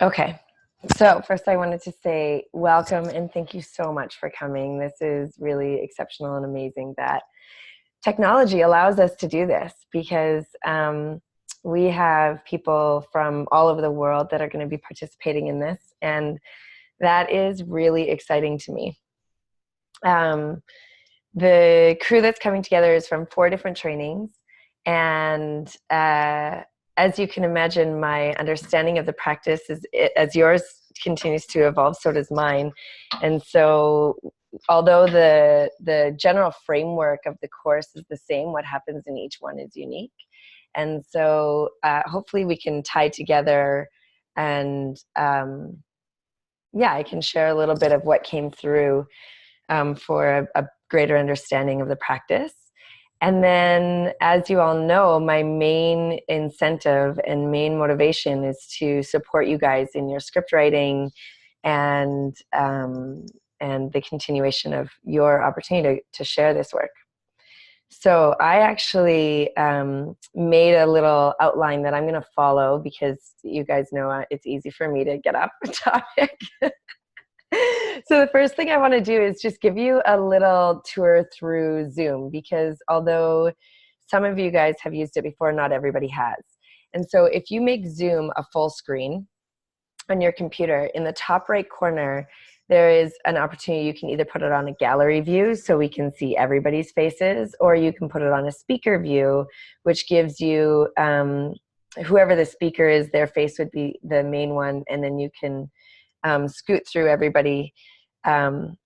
Okay. So first I wanted to say welcome and thank you so much for coming. This is really exceptional and amazing that technology allows us to do this because we have people from all over the world that are going to be participating in this, and that is really exciting to me. Um, the crew that's coming together is from 4 different trainings, and as you can imagine, my understanding of the practice is, as yours continues to evolve, so does mine. And so although the general framework of the course is the same, what happens in each one is unique. And so hopefully we can tie together, and yeah, I can share a little bit of what came through for a greater understanding of the practice. And then, as you all know, my main incentive and main motivation is to support you guys in your script writing and the continuation of your opportunity to share this work. So I actually made a little outline that I'm going to follow because you guys know it's easy for me to get off the topic. So the first thing I want to do is just give you a little tour through Zoom, because although some of you guys have used it before, not everybody has. And so if you make Zoom a full screen on your computer, in the top right corner, there is an opportunity. You can either put it on a gallery view so we can see everybody's faces, or you can put it on a speaker view, which gives you, whoever the speaker is, their face would be the main one, and then you can scoot through everybody on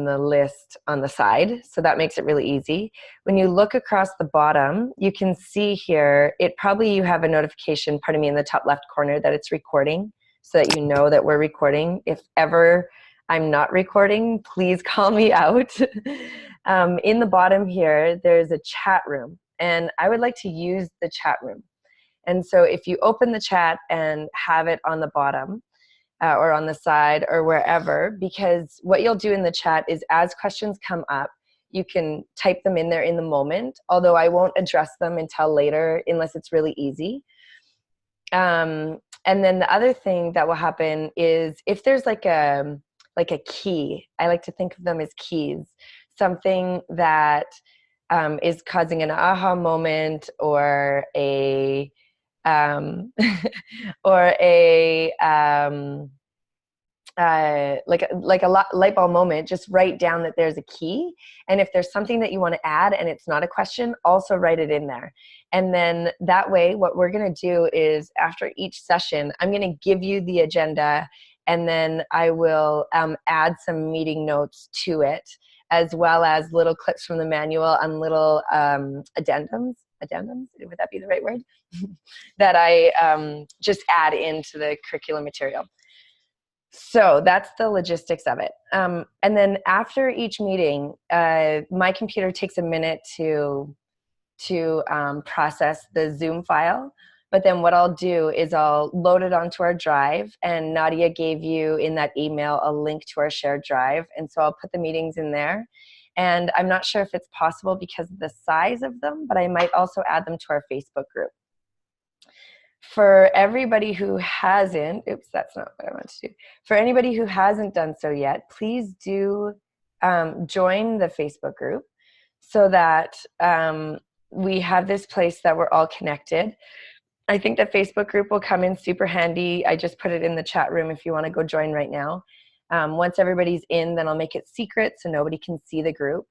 the list on the side. So that makes it really easy. When you look across the bottom, you can see here, you have a notification, pardon me, in the top left corner that it's recording, so that you know that we're recording. If ever I'm not recording, please call me out. In the bottom here, there's a chat room, and I would like to use the chat room. And so if you open the chat and have it on the bottom, or on the side or wherever, because what you'll do in the chat is, as questions come up, you can type them in there in the moment, although I won't address them until later unless it's really easy. And then the other thing that will happen is, if there's like a key, I like to think of them as keys, something that is causing an aha moment, or a or a light bulb moment, just write down that there's a key. And if there's something that you want to add and it's not a question, also write it in there. And then that way, what we're going to do is, after each session, I'm going to give you the agenda, and then I will add some meeting notes to it, as well as little clips from the manual and little addendums, would that be the right word? That I just add into the curriculum material. So that's the logistics of it. And then after each meeting, my computer takes a minute to process the Zoom file. But then what I'll do is I'll load it onto our drive, and Nadia gave you in that email a link to our shared drive. And so I'll put the meetings in there. And I'm not sure if it's possible because of the size of them, but I might also add them to our Facebook group. For everybody who hasn't, oops, that's not what I want to do. For anybody who hasn't done so yet, please do join the Facebook group, so that we have this place that we're all connected. I think the Facebook group will come in super handy. I just put it in the chat room if you want to go join right now. Once everybody's in, then I'll make it secret so nobody can see the group.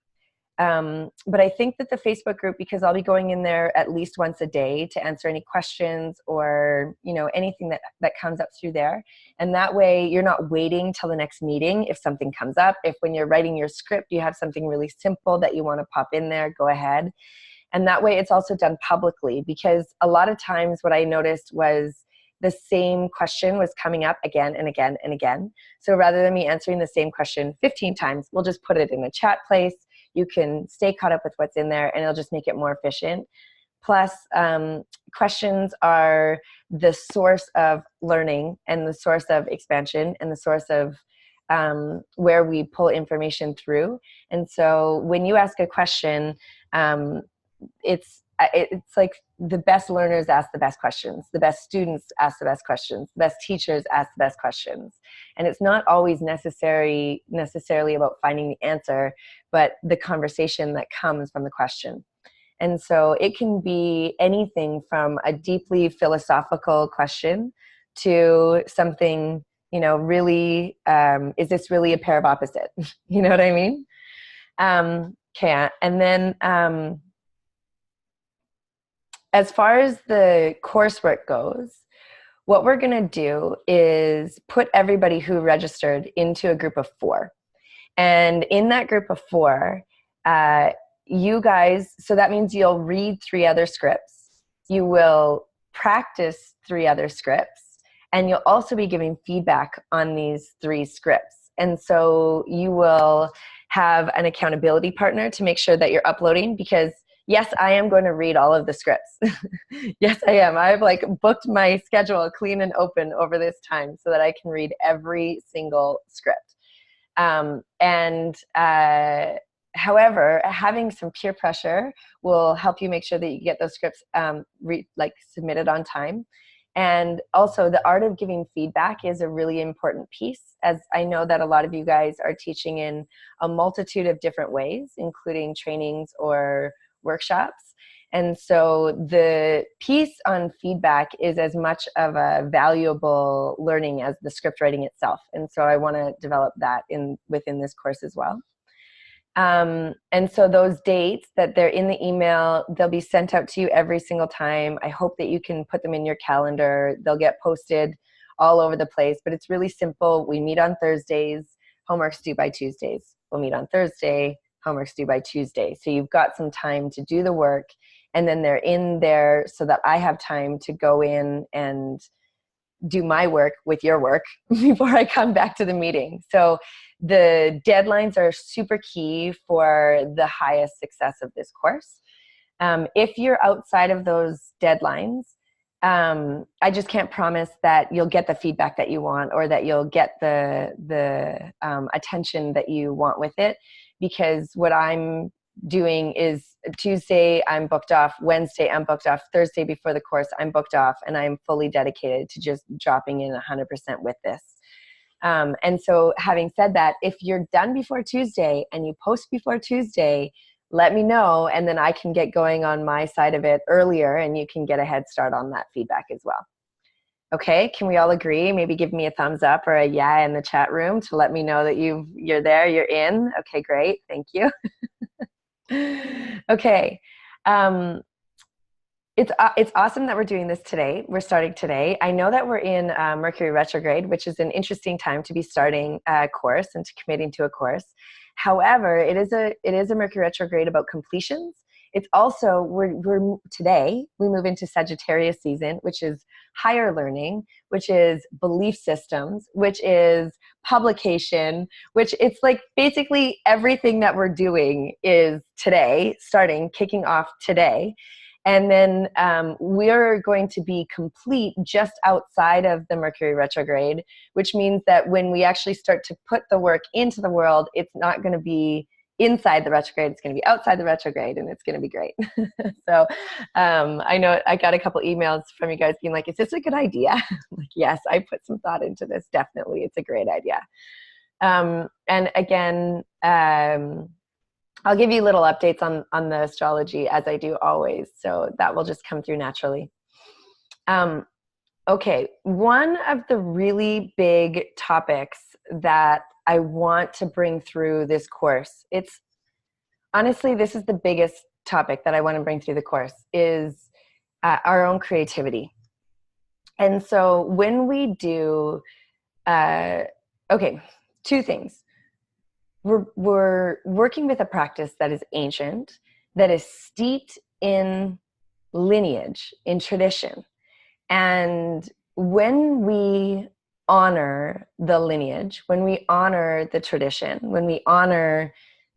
But I think that the Facebook group, because I'll be going in there at least once a day to answer any questions, or anything that comes up through there. And that way you're not waiting till the next meeting if something comes up. If when you're writing your script you have something really simple that you want to pop in there, go ahead. And that way it's also done publicly, because a lot of times what I noticed was the same question was coming up again and again and again. So rather than me answering the same question 15 times, we'll just put it in the chat place. You can stay caught up with what's in there, and it'll just make it more efficient. Plus, questions are the source of learning, and the source of expansion, and the source of where we pull information through. And so when you ask a question, it's like the best learners ask the best questions, the best students ask the best questions, the best teachers ask the best questions. And it's not always necessarily about finding the answer, but the conversation that comes from the question. And so it can be anything from a deeply philosophical question to something, really, is this really a pair of opposites? You know what I mean? Okay. And then as far as the coursework goes, what we're going to do is put everybody who registered into a group of 4. And in that group of 4, you guys, so that means you'll read 3 other scripts, you will practice 3 other scripts, and you'll also be giving feedback on these 3 scripts. And so you will have an accountability partner to make sure that you're uploading, because yes, I am going to read all of the scripts. Yes, I am. I've booked my schedule clean and open over this time so that I can read every single script. However, having some peer pressure will help you make sure that you get those scripts submitted on time. And also, the art of giving feedback is a really important piece, as I know that a lot of you guys are teaching in a multitude of different ways, including trainings or workshops. And so the piece on feedback is as much of a valuable learning as the script writing itself. And so I want to develop that within this course as well. And so those dates that they're in the email, they'll be sent out to you every single time. I hope that you can put them in your calendar. They'll get posted all over the place, but it's really simple. We meet on Thursdays, homework's due by Tuesdays. We'll meet on Thursday, homework's due by Tuesday. So you've got some time to do the work, and then they're in there so that I have time to go in and do my work with your work before I come back to the meeting. So the deadlines are super key for the highest success of this course. If you're outside of those deadlines, I just can't promise that you'll get the feedback that you want, or that you'll get the attention that you want with it, because what I'm doing is Tuesday I'm booked off, Wednesday I'm booked off, Thursday before the course I'm booked off, and I'm fully dedicated to just dropping in 100% with this. And so having said that, if you're done before Tuesday and you post before Tuesday, let me know, and then I can get going on my side of it earlier, and you can get a head start on that feedback as well. Okay, can we all agree? Maybe give me a thumbs up or a yeah in the chat room to let me know that you're there, you're in. Okay, great, thank you. Okay. It's awesome that we're doing this today. We're starting today. I know that we're in Mercury retrograde, which is an interesting time to be starting a course and to committing to a course. However, it is a Mercury retrograde about completions. It's also, today we move into Sagittarius season, which is higher learning, which is belief systems, which is publication, which it's like basically everything that we're doing is today, kicking off today. And then we're going to be complete just outside of the Mercury retrograde, which means that when we actually start to put the work into the world, it's not going to be inside the retrograde, it's going to be outside the retrograde, and it's going to be great. So I know I got a couple emails from you guys being like, is this a good idea? I'm like, yes, I put some thought into this. Definitely. It's a great idea. And again, I'll give you little updates on the astrology, as I do always. So that will just come through naturally. Okay, one of the really big topics that I want to bring through this course, honestly, this is the biggest topic that I want to bring through the course, is our own creativity. And so when we do, okay, 2 things. We're working with a practice that is ancient, that is steeped in lineage, in tradition. And when we honor the lineage, when we honor the tradition, when we honor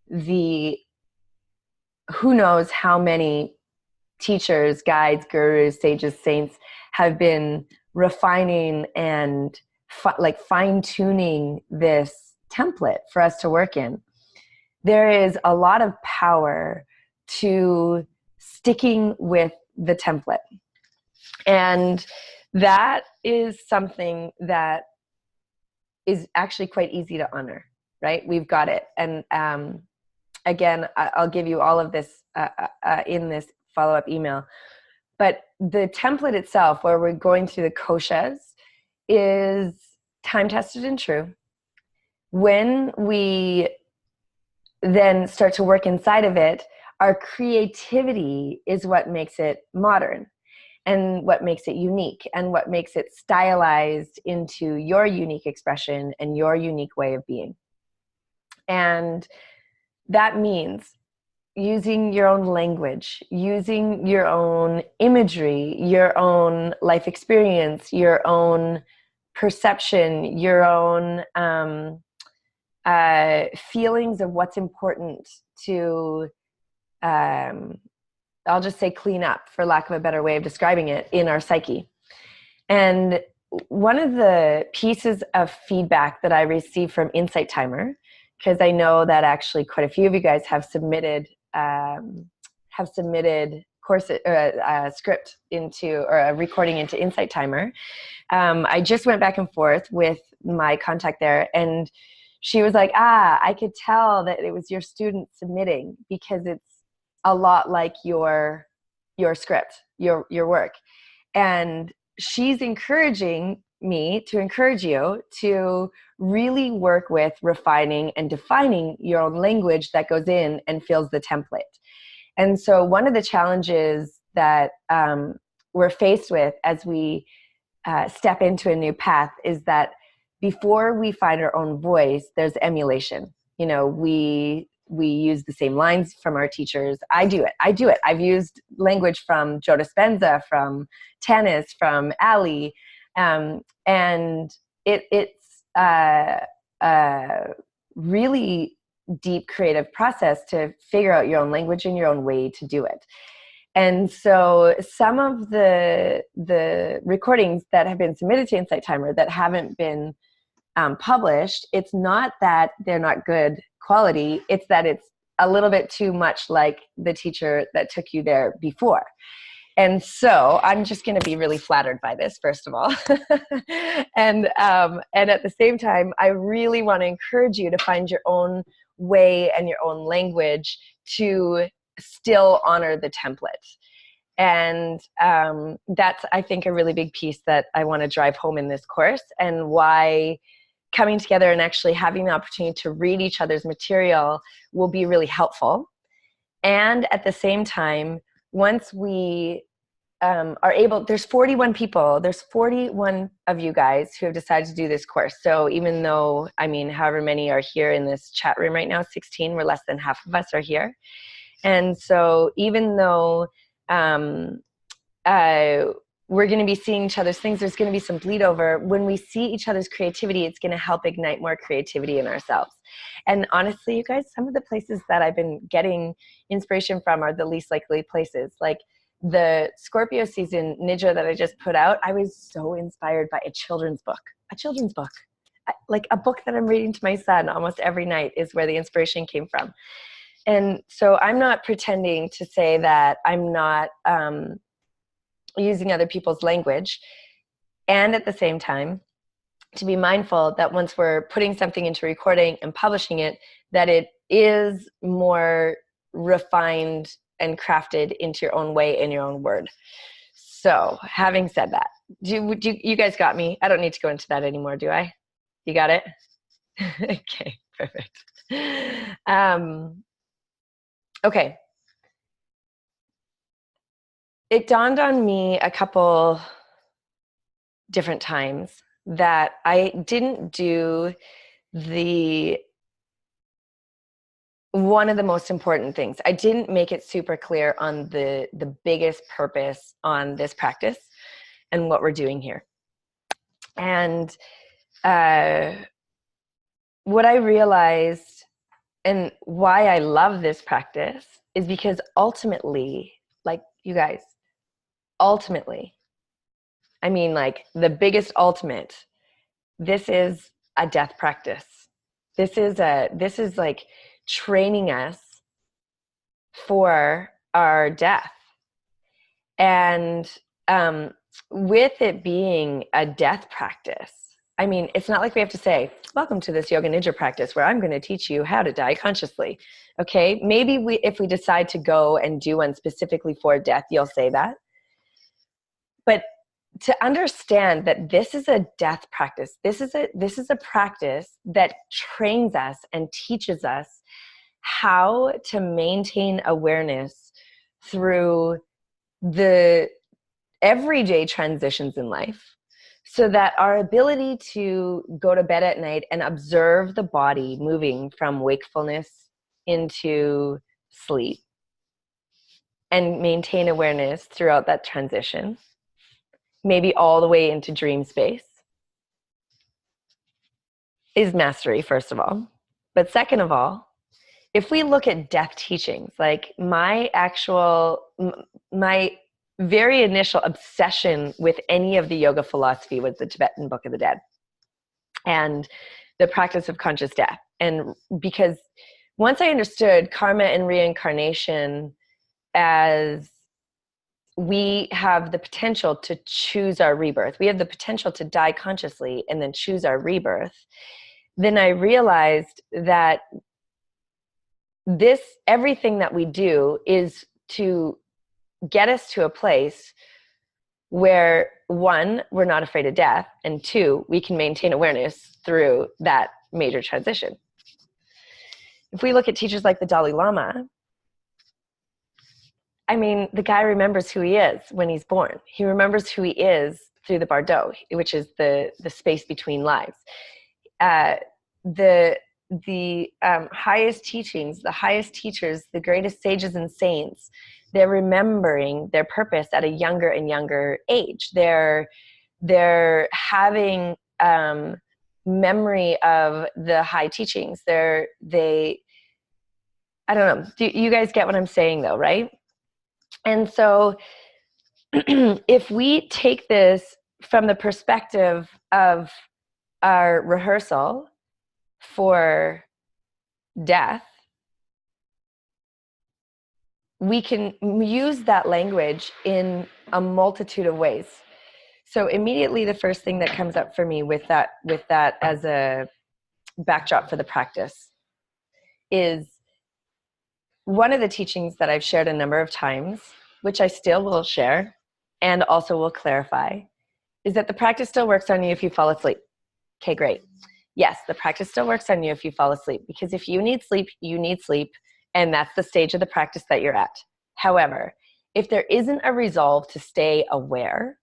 the who knows how many teachers, guides, gurus, sages, saints have been refining and fine-tuning this template for us to work in, there is a lot of power to sticking with the template. And that is something that is actually quite easy to honor, right? We've got it. And again, I'll give you all of this in this follow-up email. But the template itself, where we're going through the koshas, is time-tested and true. When we then start to work inside of it, our creativity is what makes it modern, and what makes it unique, and what makes it stylized into your unique expression and your unique way of being. And that means using your own language, using your own imagery, your own life experience, your own perception, your own feelings of what's important to, I'll just say, clean up, for lack of a better way of describing it, in our psyche. And one of the pieces of feedback that I received from Insight Timer, because I know that actually quite a few of you guys have submitted courses or a script into, or a recording into Insight Timer. I just went back and forth with my contact there, and she was like, I could tell that it was your student submitting, because it's a lot like your script, your work. And she's encouraging me to encourage you to really work with refining and defining your own language that goes in and fills the template. And so one of the challenges that we're faced with as we step into a new path is that before we find our own voice, there's emulation. You know, we use the same lines from our teachers. I do it. I've used language from Joe Dispenza, from Tanis, from Ali. And it's a really deep creative process to figure out your own language and your own way to do it. And so some of the recordings that have been submitted to Insight Timer that haven't been published, it's not that they're not good quality, it's that it's a little bit too much like the teacher that took you there before. And so I'm just going to be really flattered by this, first of all. And at the same time, I really want to encourage you to find your own way and your own language to still honor the template. And that's, I think, a really big piece that I want to drive home in this course, and why coming together and actually having the opportunity to read each other's material will be really helpful. And at the same time, once we are able, there's 41 people, there's 41 of you guys who have decided to do this course. So even though, I mean, however many are here in this chat room right now, 16, we're less than half of us are here. And so even though we're going to be seeing each other's things, there's going to be some bleed over. When we see each other's creativity, it's going to help ignite more creativity in ourselves. And honestly, you guys, some of the places that I've been getting inspiration from are the least likely places. Like the Scorpio season Nidra that I just put out, I was so inspired by a children's book. Like a book that I'm reading to my son almost every night is where the inspiration came from. And so I'm not pretending to say that I'm not using other people's language. And at the same time, to be mindful that once we're putting something into recording and publishing it, that it is more refined and crafted into your own way in your own word. So having said that, you guys got me? I don't need to go into that anymore, do I? You got it? Okay, perfect. Okay. It dawned on me a couple different times that I didn't do one of the most important things. I didn't make it super clear on the biggest purpose on this practice and what we're doing here. And what I realized and why I love this practice is because ultimately, like you guys, ultimately, I mean, like the biggest ultimate, this is a death practice. This is like training us for our death. And with it being a death practice, I mean, it's not like we have to say, welcome to this yoga nidra practice where I'm going to teach you how to die consciously. Okay, maybe if we decide to go and do one specifically for death, you'll say that. But to understand that this is a death practice, this is a practice that trains us and teaches us how to maintain awareness through the everyday transitions in life, so that our ability to go to bed at night and observe the body moving from wakefulness into sleep and maintain awareness throughout that transition, maybe all the way into dream space, is mastery, first of all. But second of all, if we look at death teachings, like my very initial obsession with any of the yoga philosophy was the Tibetan Book of the Dead and the practice of conscious death. And because once I understood karma and reincarnation as we have the potential to choose our rebirth, we have the potential to die consciously and then choose our rebirth, then I realized that everything that we do is to get us to a place where, one, we're not afraid of death, and two, we can maintain awareness through that major transition. If we look at teachers like the Dalai Lama, I mean, the guy remembers who he is when he's born. He remembers who he is through the Bardo, which is the space between lives. The highest teachings, the highest teachers, the greatest sages and saints, they're remembering their purpose at a younger and younger age. They're having memory of the high teachings. I don't know. Do you guys get what I'm saying though, right? And so if we take this from the perspective of our rehearsal for death, we can use that language in a multitude of ways. So immediately the first thing that comes up for me with that as a backdrop for the practice is one of the teachings that I've shared a number of times, which I still will share and also will clarify, is that the practice still works on you if you fall asleep. Okay, great. Yes, the practice still works on you if you fall asleep, because if you need sleep, you need sleep, and that's the stage of the practice that you're at. However, if there isn't a resolve to stay aware,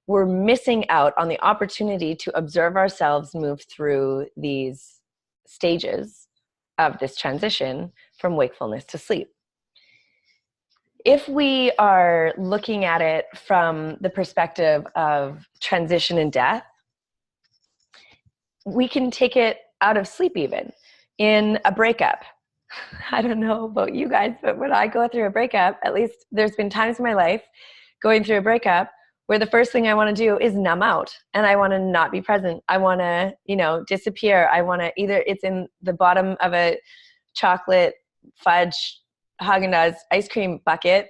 we're missing out on the opportunity to observe ourselves move through these stages of this transition from wakefulness to sleep. If we are looking at it from the perspective of transition and death, we can take it out of sleep even. In a breakup, I don't know about you guys, but when I go through a breakup, at least there's been times in my life going through a breakup where the first thing I want to do is numb out and I want to not be present. I want to, disappear. I want to either it's in the bottom of a chocolate fudge Haagen-Dazs ice cream bucket,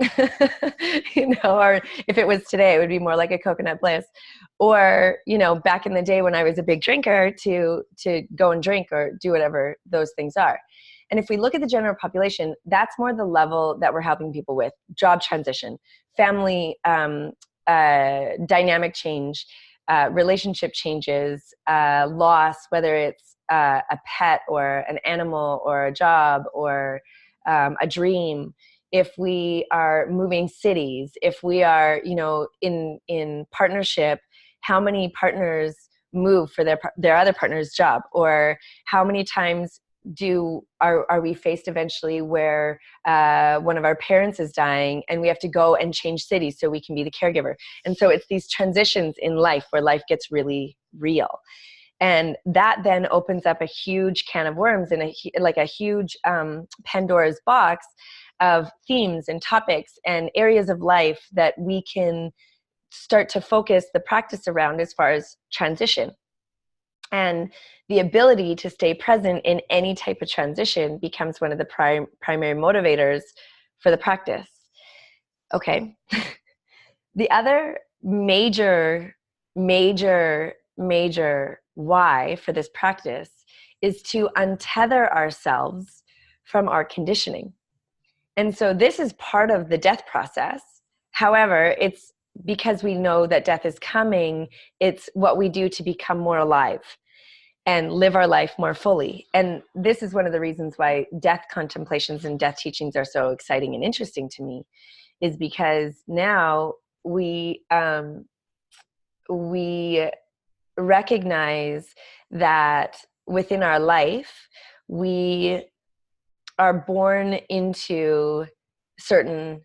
or if it was today, it would be more like a coconut bliss. Or, back in the day when I was a big drinker, to go and drink or do whatever those things are. And if we look at the general population, that's more the level that we're helping people with: job transition, family dynamic change, relationship changes, loss, whether it's a pet or an animal or a job or a dream. If we are moving cities, if we are, in partnership, how many partners move for their other partner's job, or how many times are we faced eventually where one of our parents is dying and we have to go and change cities so we can be the caregiver. And so it's these transitions in life where life gets really real. And that then opens up a huge can of worms and a huge Pandora's box of themes and topics and areas of life that we can start to focus the practice around as far as transition. And the ability to stay present in any type of transition becomes one of the primary motivators for the practice. Okay. The other major, major why for this practice is to untether ourselves from our conditioning. And so this is part of the death process. However, it's because we know that death is coming, it's what we do to become more alive and live our life more fully. And this is one of the reasons why death contemplations and death teachings are so exciting and interesting to me, is because now we recognize that within our life, we are born into certain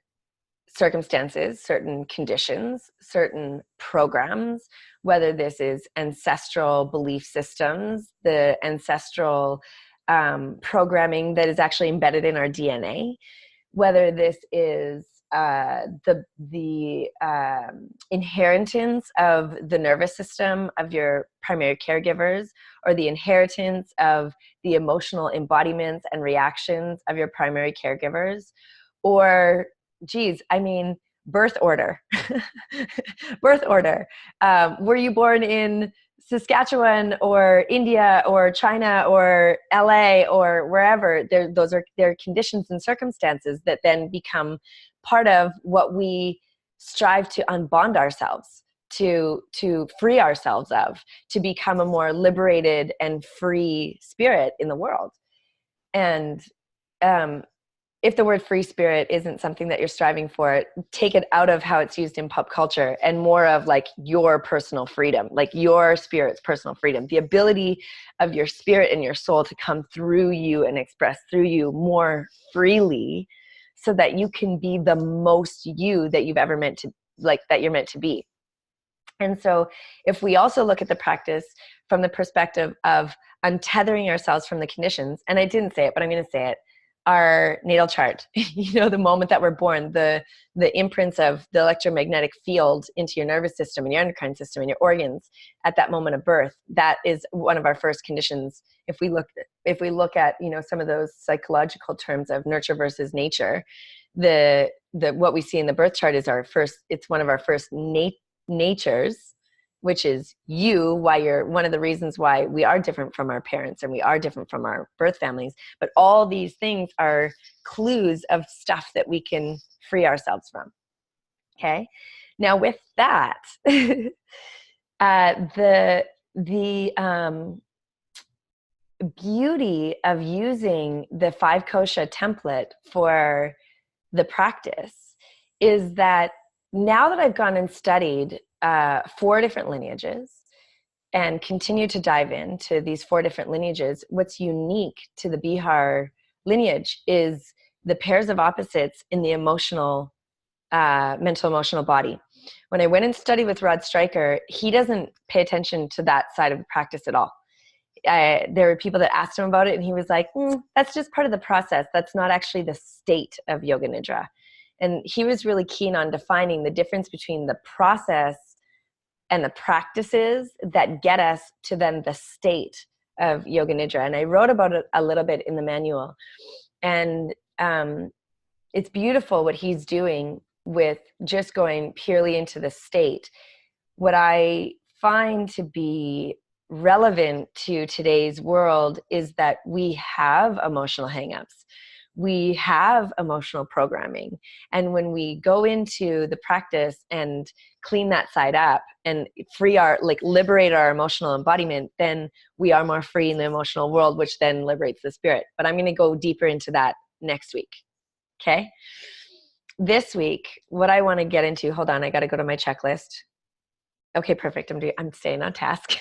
circumstances, certain conditions, certain programs, whether this is ancestral belief systems, the ancestral programming that is actually embedded in our DNA, whether this is the inheritance of the nervous system of your primary caregivers, or the inheritance of the emotional embodiments and reactions of your primary caregivers, or geez, I mean, birth order. Birth order. Were you born in Saskatchewan or India or China or LA or wherever? Those are their conditions and circumstances that then become part of what we strive to unbond ourselves, to free ourselves of, to become a more liberated and free spirit in the world. And if the word free spirit isn't something that you're striving for, take it out of how it's used in pop culture and more of like your personal freedom, like your spirit's personal freedom, the ability of your spirit and your soul to come through you and express through you more freely, so that you can be the most you that you've ever meant to, like that you're meant to be. And so if we also look at the practice from the perspective of untethering ourselves from the conditions, and I didn't say it, but I'm going to say it, our natal chart, the moment that we're born, the imprints of the electromagnetic field into your nervous system and your endocrine system and your organs at that moment of birth, that is one of our first conditions. If we look at, some of those psychological terms of nurture versus nature, the what we see in the birth chart is it's one of our first natures, which is one of the reasons why we are different from our parents and we are different from our birth families. But all these things are clues of stuff that we can free ourselves from. Okay. Now with that, the beauty of using the 5 kosha template for the practice is that now that I've gone and studied 4 different lineages and continue to dive into these 4 different lineages, what's unique to the Bihar lineage is the pairs of opposites in the mental emotional body. When I went and studied with Rod Stryker, he doesn't pay attention to that side of the practice at all. There were people that asked him about it, and he was like, that's just part of the process. That's not actually the state of Yoga Nidra. And he was really keen on defining the difference between the process and the practices that get us to then the state of Yoga Nidra. And I wrote about it a little bit in the manual. And it's beautiful what he's doing with just going purely into the state. What I find to be relevant to today's world is that we have emotional hangups. We have emotional programming. And when we go into the practice and clean that side up and liberate our emotional embodiment, then we are more free in the emotional world, which then liberates the spirit. But I'm going to go deeper into that next week. Okay. This week, what I want to get into, hold on, I got to go to my checklist. Okay, perfect. I'm staying on task.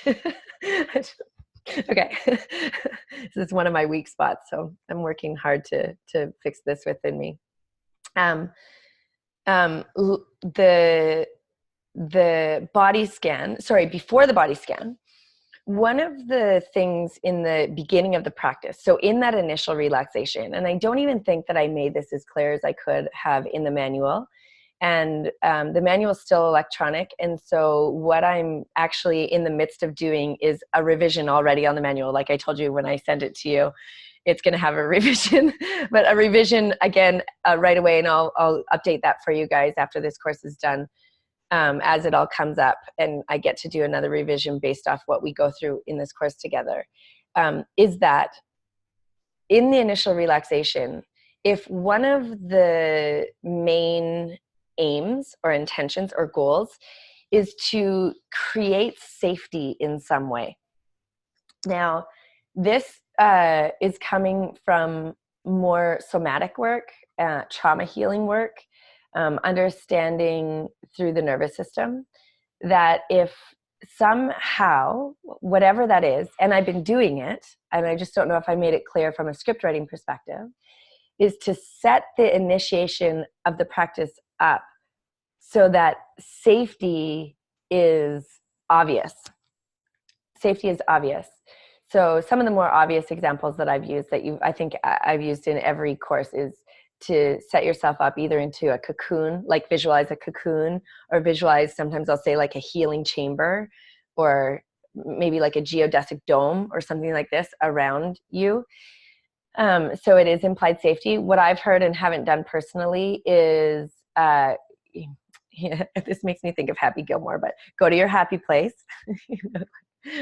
Okay. This is one of my weak spots, so I'm working hard to fix this within me. The body scan, before the body scan, one of the things in the beginning of the practice, so in that initial relaxation, and I don't even think that I made this as clear as I could have in the manual, and the manual is still electronic, and so what I'm actually in the midst of doing is a revision already on the manual. Like I told you when I send it to you, it's going to have a revision, but a revision again right away, and I'll update that for you guys after this course is done. as it all comes up, and I get to do another revision based off what we go through in this course together, is that in the initial relaxation, if one of the main aims or intentions or goals is to create safety in some way. Now, this is coming from more somatic work, trauma healing work, understanding through the nervous system that if somehow, whatever that is, and I've been doing it, and I just don't know if I made it clear from a script writing perspective, is to set the initiation of the practice up so that safety is obvious. Safety is obvious. So some of the more obvious examples that I've used that I think I've used in every course is to set yourself up either into a cocoon, like visualize a cocoon, or visualize, sometimes I'll say like a healing chamber, or maybe like a geodesic dome or something like this around you. So it is implied safety. What I've heard and haven't done personally is, this makes me think of Happy Gilmore, but go to your happy place.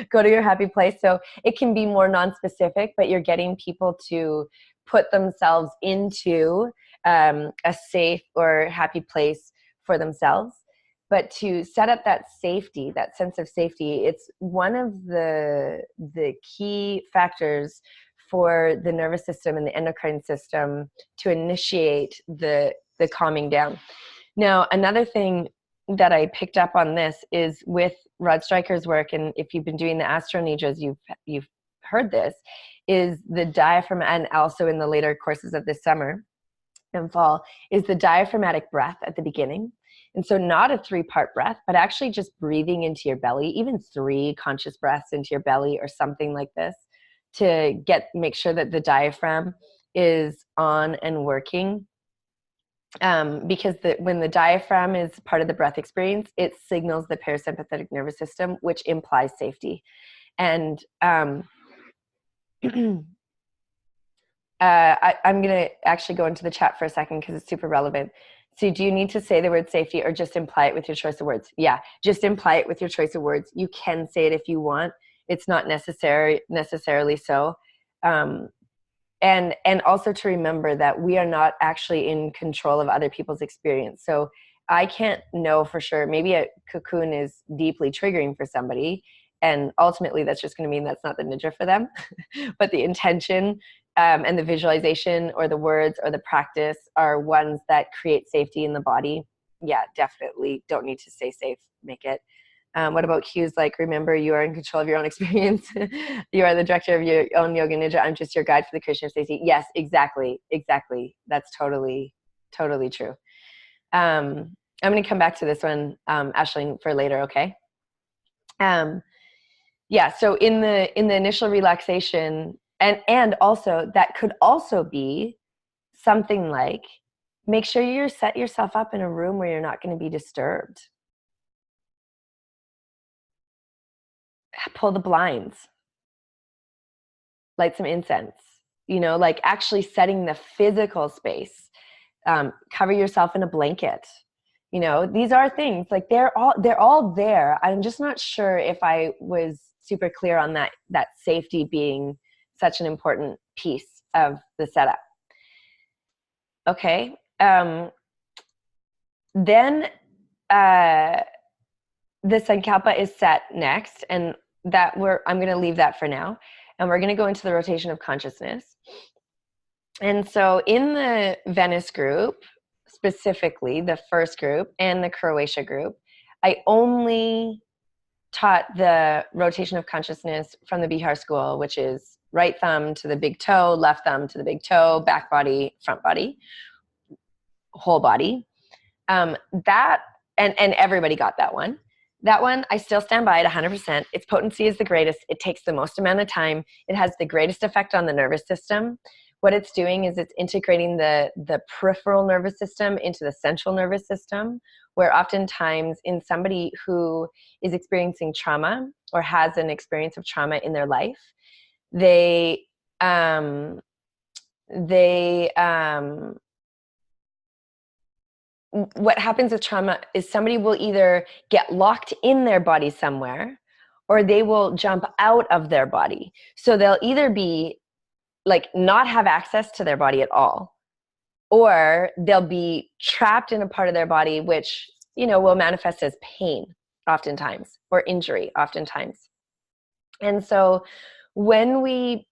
Go to your happy place. So it can be more non-specific, but you're getting people to put themselves into a safe or happy place for themselves. But to set up that safety, that sense of safety, it's one of the key factors for the nervous system and the endocrine system to initiate the calming down. Now, another thing that I picked up on this is with Rod Stryker's work, and if you've been doing the Astro Nidras, you've heard this, is the diaphragm, and also in the later courses of this summer and fall, is the diaphragmatic breath at the beginning. And so not a 3-part breath, but actually just breathing into your belly, even 3 conscious breaths into your belly or something like this, to make sure that the diaphragm is on and working. Because when the diaphragm is part of the breath experience, it signals the parasympathetic nervous system, which implies safety. And I'm going to actually go into the chat for a second because it's super relevant. So do you need to say the word safety or just imply it with your choice of words? Yeah, just imply it with your choice of words. You can say it if you want. It's not necessarily so. And also to remember that we are not actually in control of other people's experience. So I can't know for sure. Maybe a cocoon is deeply triggering for somebody, and ultimately that's just going to mean that's not the nidra for them. But the intention and the visualization or the words or the practice are ones that create safety in the body. Yeah, definitely don't need to say safe, make it. What about cues like, remember, you are in control of your own experience. You are the director of your own yoga nidra. I'm just your guide for the Krishna of safety. Yes, exactly. That's totally true. I'm going to come back to this one, Aisling, for later, okay? Yeah, so in the initial relaxation, and also that could also be something like, make sure you set yourself up in a room where you're not going to be disturbed. Pull the blinds, light some incense, like actually setting the physical space. Cover yourself in a blanket. These are things like they're all there. I'm just not sure if I was super clear on that safety being such an important piece of the setup. Okay. Then the sankalpa is set next, and I'm going to leave that for now, and we're going to go into the rotation of consciousness. And so in the Venice group, specifically the first group and the Croatia group, I only taught the rotation of consciousness from the Bihar school, which is right thumb to the big toe, left thumb to the big toe, back body, front body, whole body. That and everybody got that one. That one, I still stand by it 100%. Its potency is the greatest. It takes the most amount of time. It has the greatest effect on the nervous system. What it's doing is it's integrating the peripheral nervous system into the central nervous system, where oftentimes in somebody who is experiencing trauma or has an experience of trauma in their life, they what happens with trauma is somebody will either get locked in their body somewhere, or they will jump out of their body. So they'll either be like not have access to their body at all, or they'll be trapped in a part of their body, which, you know, will manifest as pain oftentimes, or injury oftentimes. And so when we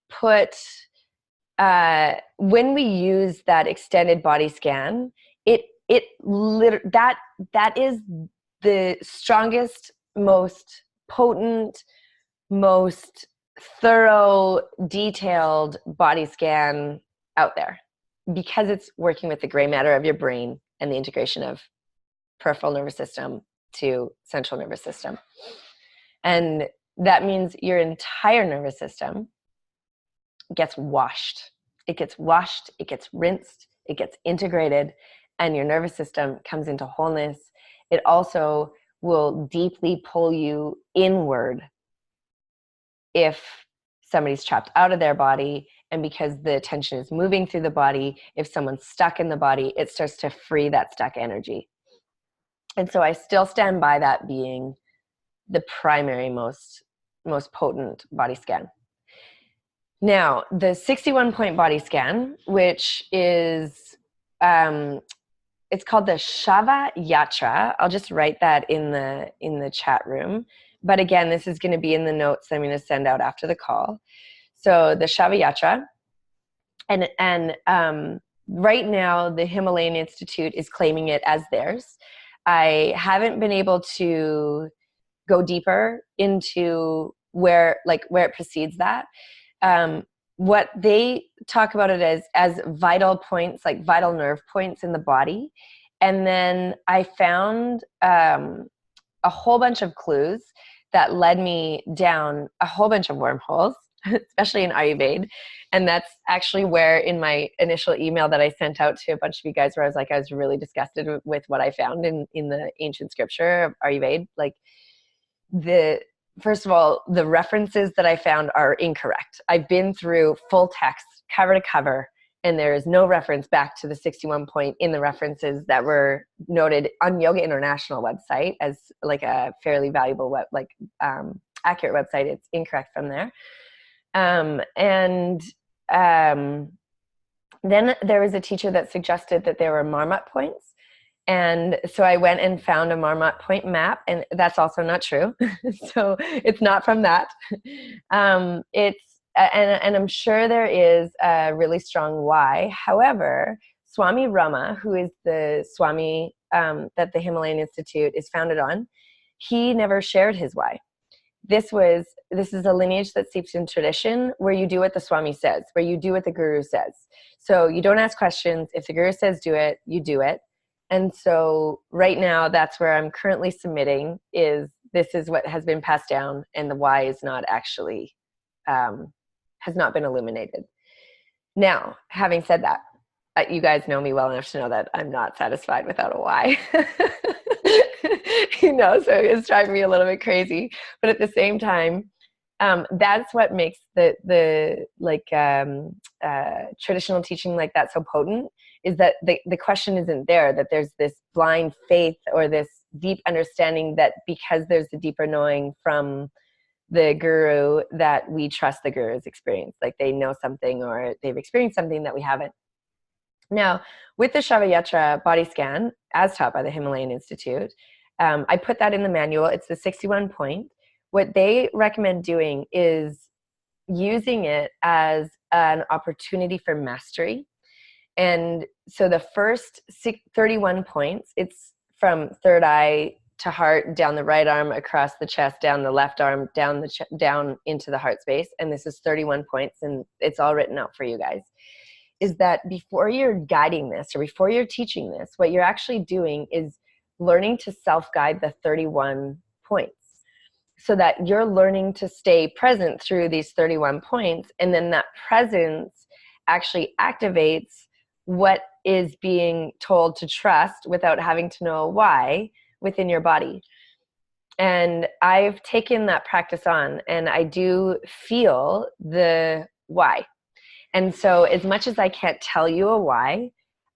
use that extended body scan, that is the strongest, most potent, most thorough, detailed body scan out there, because it's working with the gray matter of your brain and the integration of peripheral nervous system to central nervous system. And that means your entire nervous system gets washed. It gets washed, it gets rinsed, it gets integrated, and your nervous system comes into wholeness. It also will deeply pull you inward if somebody's trapped out of their body. And because the tension is moving through the body, if someone's stuck in the body, it starts to free that stuck energy. And so I still stand by that being the primary, most potent body scan. Now, the 61-point body scan, which is, it's called the Shava Yatra. I'll just write that in the chat room. But again, this is going to be in the notes I'm going to send out after the call. So the Shava Yatra, and right now the Himalayan Institute is claiming it as theirs. I haven't been able to go deeper into where it precedes that. What they talk about it as vital points, like vital nerve points in the body. And then I found a whole bunch of clues that led me down a whole bunch of wormholes, especially in Ayurveda. And that's actually where, in my initial email that I sent out to a bunch of you guys, where I was like, I was really disgusted with what I found in the ancient scripture of Ayurveda. Like, first of all, the references that I found are incorrect. I've been through full text, cover to cover, and there is no reference back to the 61 point in the references that were noted on Yoga International website as like a fairly valuable, accurate website. It's incorrect from there. Then there was a teacher that suggested that there were Marmot points. And so I went and found a Marmot point map, and that's also not true. So it's not from that. And I'm sure there is a really strong why. However, Swami Rama, who is the Swami that the Himalayan Institute is founded on, he never shared his why. This is a lineage that seeps in tradition, where you do what the Swami says, where you do what the Guru says. So you don't ask questions. If the Guru says do it, you do it. And so right now, that's where I'm currently submitting, this is what has been passed down, and the why is not actually, has not been illuminated. Now, having said that, you guys know me well enough to know that I'm not satisfied without a why. So it's driving me a little bit crazy. But at the same time, that's what makes the traditional teaching like that so potent, is that the question isn't there, that there's this blind faith or this deep understanding that because there's a deeper knowing from the Guru, that we trust the Guru's experience. Like they know something, or they've experienced something that we haven't. Now, with the Shava Yatra body scan, as taught by the Himalayan Institute, I put that in the manual. It's the 61 point. What they recommend doing is using it as an opportunity for mastery. And so the first 31 points, it's from third eye to heart, down the right arm, across the chest, down the left arm, down down into the heart space. And this is 31 points, and it's all written out for you guys. Is that before you're guiding this, or before you're teaching this, what you're actually doing is learning to self-guide the 31 points, so that you're learning to stay present through these 31 points. And then that presence actually activates what is being told to trust without having to know why within your body. And I've taken that practice on, and I do feel the why. And so as much as I can't tell you a why,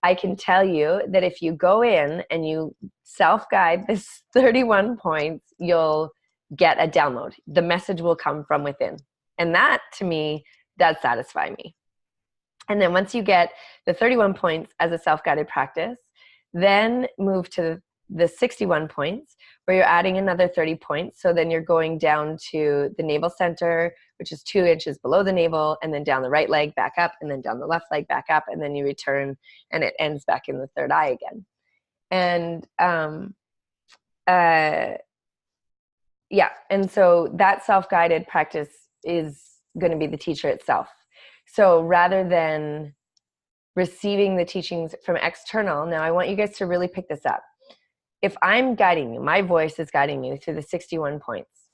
I can tell you that if you go in and you self-guide this 31 points, you'll get a download. The message will come from within. And that, to me, does satisfy me. And then once you get the 31 points as a self-guided practice, then move to the 61 points where you're adding another 30 points. So then you're going down to the navel center, which is 2 inches below the navel, and then down the right leg, back up, and then down the left leg, back up, and then you return, and it ends back in the third eye again. And yeah, and so that self-guided practice is going to be the teacher itself. So rather than receiving the teachings from external, now I want you guys to really pick this up. If I'm guiding you, my voice is guiding you through the 61 points,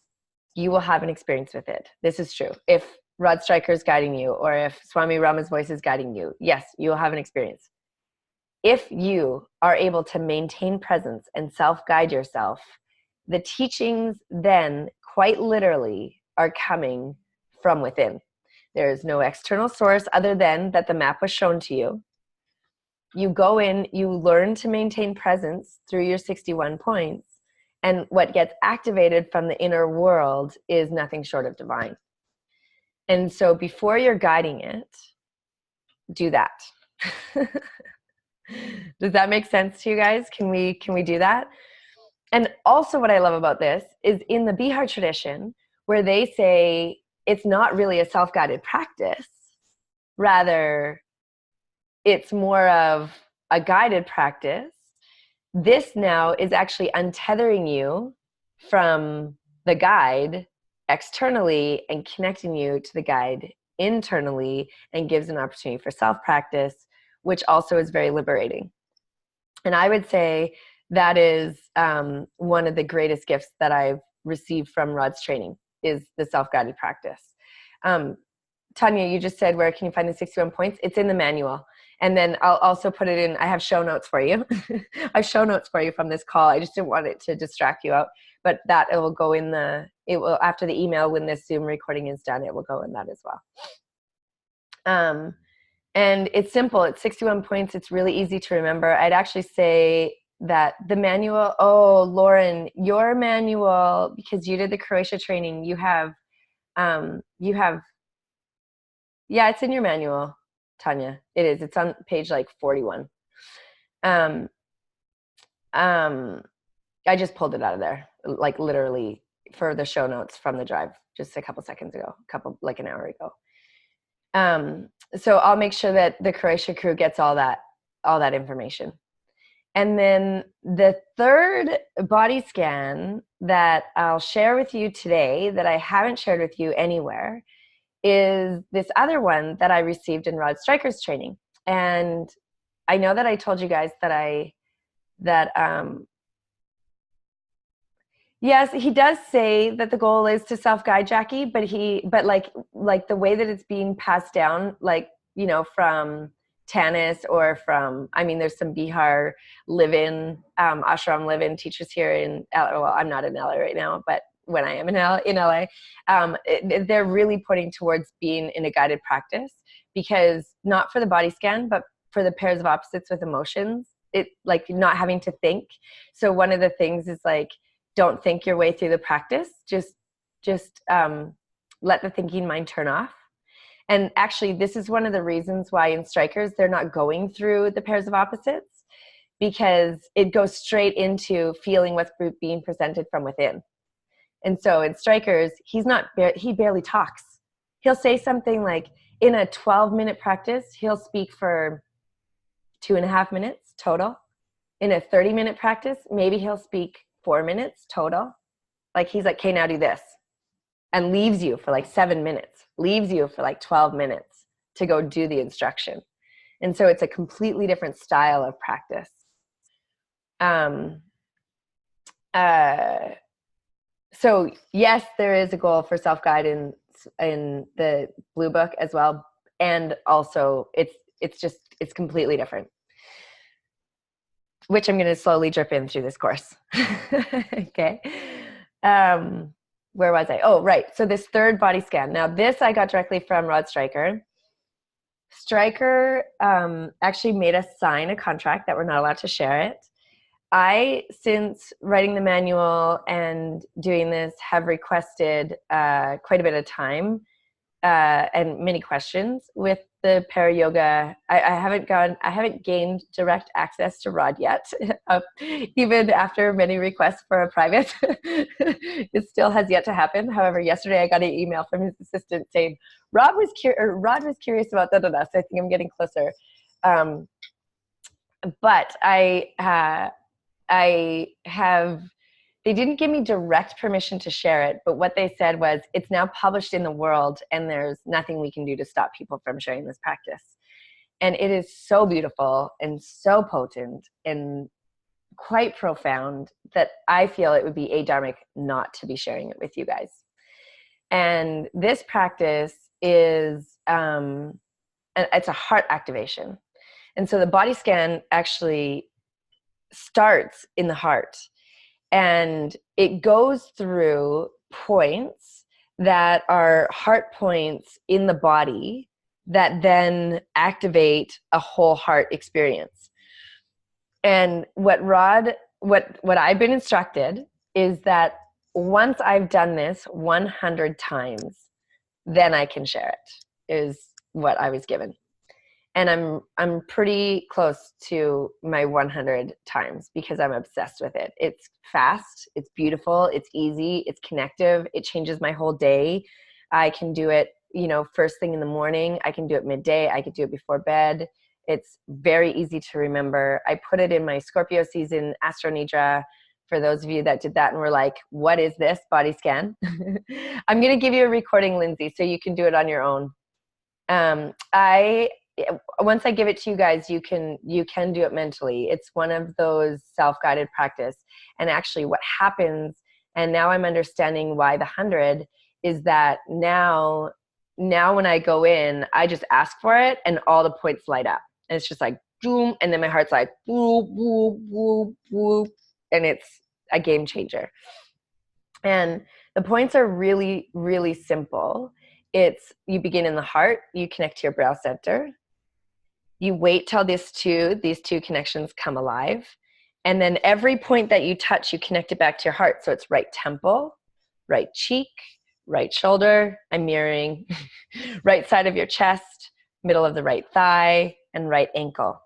you will have an experience with it. This is true. If Rod Stryker is guiding you, or if Swami Rama's voice is guiding you, yes, you will have an experience. If you are able to maintain presence and self-guide yourself, the teachings then quite literally are coming from within. There is no external source other than that the map was shown to you. You go in, you learn to maintain presence through your 61 points, and what gets activated from the inner world is nothing short of divine. And so before you're guiding it, do that. Does that make sense to you guys? Can we do that? And also what I love about this is in the Bihar tradition, where they say it's not really a self-guided practice, rather it's more of a guided practice. This now is actually untethering you from the guide externally and connecting you to the guide internally, and gives an opportunity for self-practice, which also is very liberating. And I would say that is one of the greatest gifts that I've received from Rod's training, is the self-guided practice. Tanya, you just said, where can you find the 61 points? It's in the manual. And then I'll also put it in, I have show notes for you. I have show notes for you from this call. I just didn't want it to distract you out, but that it will go in it will, after the email, when this Zoom recording is done, it will go in that as well. And it's simple. It's 61 points. It's really easy to remember. I'd actually say that the manual, oh, Lauren, your manual, because you did the Croatia training, you have, yeah, it's in your manual, Tanya. It is. It's on page like 41. I just pulled it out of there, like literally for the show notes from the drive just a couple seconds ago, like an hour ago. So I'll make sure that the Croatia crew gets all that information. And then the third body scan that I'll share with you today, that I haven't shared with you anywhere, is this other one that I received in Rod Stryker's training. And I know that I told you guys yes, he does say that the goal is to self-guide, Jackie, but like the way that it's being passed down, like, you know, from Tanis or from, I mean, there's some Bihar live-in, ashram live-in teachers here in LA. Well, I'm not in LA right now, but when I am in LA, they're really pointing towards being in a guided practice, because not for the body scan, but for the pairs of opposites with emotions, it like not having to think. So one of the things is like, don't think your way through the practice. Just let the thinking mind turn off. And actually, this is one of the reasons why in Strikers, they're not going through the pairs of opposites, because it goes straight into feeling what's being presented from within. And so in Strikers, he barely talks. He'll say something like, in a 12-minute practice, he'll speak for 2.5 minutes total. In a 30-minute practice, maybe he'll speak 4 minutes total. Like he's like, okay, now do this. And leaves you for like 7 minutes, leaves you for like 12 minutes to go do the instruction. And so it's a completely different style of practice. So yes, there is a goal for self-guidance in the Blue Book as well. And also it's completely different, which I'm going to slowly drip in through this course. Okay. Where was I? Oh, right. So this third body scan. Now this I got directly from Rod Stryker. Stryker actually made us sign a contract that we're not allowed to share it. I, since writing the manual and doing this, have requested quite a bit of time and many questions with the para yoga. I haven't gained direct access to Rod yet, even after many requests for a private. It still has yet to happen. However, yesterday I got an email from his assistant saying Rod was curious about da da da. So I think I'm getting closer. But I have, they didn't give me direct permission to share it, but what they said was, it's now published in the world and there's nothing we can do to stop people from sharing this practice. And it is so beautiful and so potent and quite profound that I feel it would be adharmic not to be sharing it with you guys. And this practice is, it's a heart activation. And so the body scan actually starts in the heart, and it goes through points that are heart points in the body that then activate a whole heart experience. And what I've been instructed is that once I've done this 100 times, then I can share it, is what I was given. And I'm pretty close to my 100 times because I'm obsessed with it. It's fast, it's beautiful, it's easy, it's connective, it changes my whole day. I can do it, first thing in the morning. I can do it midday. I could do it before bed. It's very easy to remember. I put it in my Scorpio season Astro Nidra. For those of you that did that and were like, what is this body scan? I'm going to give you a recording, Lindsay, so you can do it on your own. Once I give it to you guys, you can do it mentally. It's one of those self-guided practice. And actually what happens, and now I'm understanding why the 100 is that now when I go in, I just ask for it and all the points light up. And it's just like, boom. And then my heart's like, whoop, whoop, whoop, whoop. And it's a game changer. And the points are really, really simple. It's, you begin in the heart, you connect to your brow center. You wait till these two connections come alive. And then every point that you touch, you connect it back to your heart. So it's right temple, right cheek, right shoulder, I'm mirroring, right side of your chest, middle of the right thigh, and right ankle.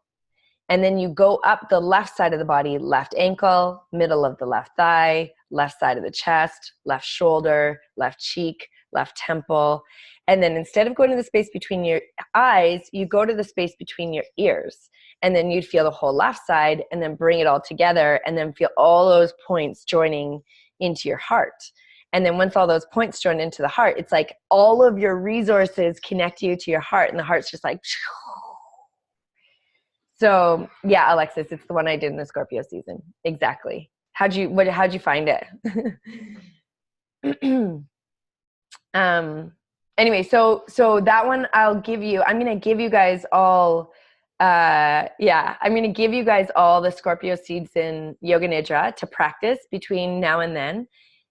And then you go up the left side of the body, left ankle, middle of the left thigh, left side of the chest, left shoulder, left cheek, left temple. And then instead of going to the space between your eyes, you go to the space between your ears. And then you'd feel the whole left side and then bring it all together and then feel all those points joining into your heart. And then once all those points join into the heart, it's like all of your resources connect you to your heart, and the heart's just like, so yeah, Alexis, it's the one I did in the Scorpio season. Exactly. How'd you find it? Anyway, so that one I'm going to give you guys all, I'm going to give you guys all the Scorpio seeds in Yoga Nidra to practice between now and then.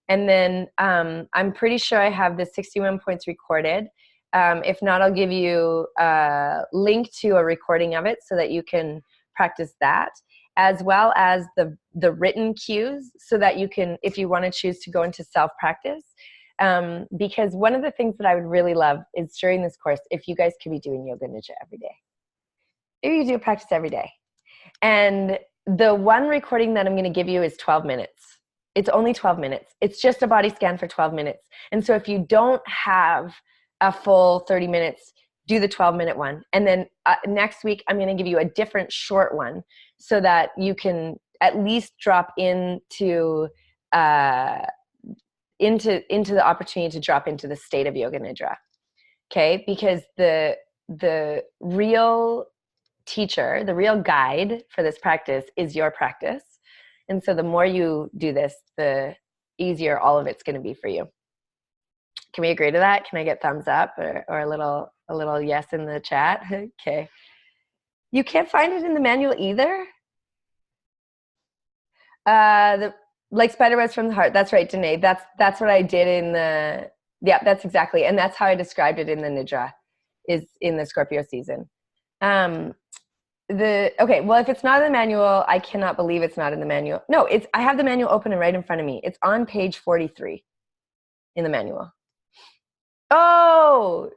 And then I'm pretty sure I have the 61 points recorded. If not, I'll give you a link to a recording of it so that you can practice that, as well as the written cues so that you can, if you want to choose to go into self-practice. Because one of the things that I would really love is during this course, if you guys could be doing Yoga Nidra every day. If you do practice every day. And the one recording that I'm going to give you is 12 minutes. It's only 12 minutes. It's just a body scan for 12 minutes. And so if you don't have a full 30 minutes, do the 12-minute one. And then next week, I'm going to give you a different short one so that you can at least drop into the opportunity to drop into the state of Yoga Nidra. Okay? Because the real teacher, the real guide for this practice is your practice. And so the more you do this, the easier all of it's going to be for you. Can we agree to that? Can I get thumbs up or a little yes in the chat? Okay. You can't find it in the manual either? Like spiderwebs from the heart. That's right, Danae. That's what I did in the, yeah, that's exactly. And that's how I described it in the Nidra. is in the Scorpio season. Okay, well, if it's not in the manual, I cannot believe it's not in the manual. No, I have the manual open and right in front of me. It's on page 43 in the manual. Oh,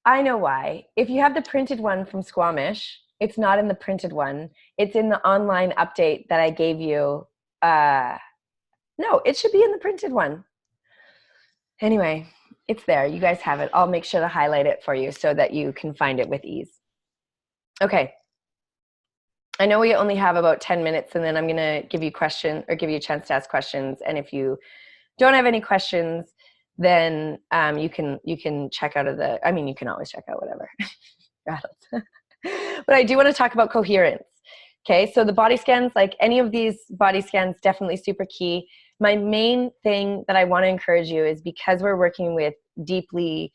I know why. If you have the printed one from Squamish, it's not in the printed one. It's in the online update that I gave you. No, it should be in the printed one. Anyway, it's there. You guys have it. I'll make sure to highlight it for you so that you can find it with ease. Okay. I know we only have about 10 minutes, and then I'm going to give you a chance to ask questions. And if you don't have any questions, then you can check out of the, I mean, you can always check out whatever. But I do want to talk about coherence. Okay, so the body scans, like any of these body scans, definitely super key. My main thing that I want to encourage you is, because we're working with deeply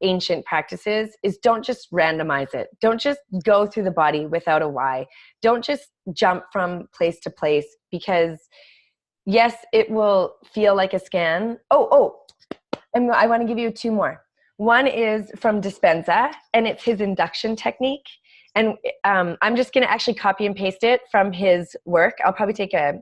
ancient practices, is don't just randomize it. Don't just go through the body without a why. Don't just jump from place to place, because yes, it will feel like a scan. And I want to give you 2 more. One is from Dispenza, and it's his induction technique. And I'm just going to actually copy and paste it from his work. I'll probably take a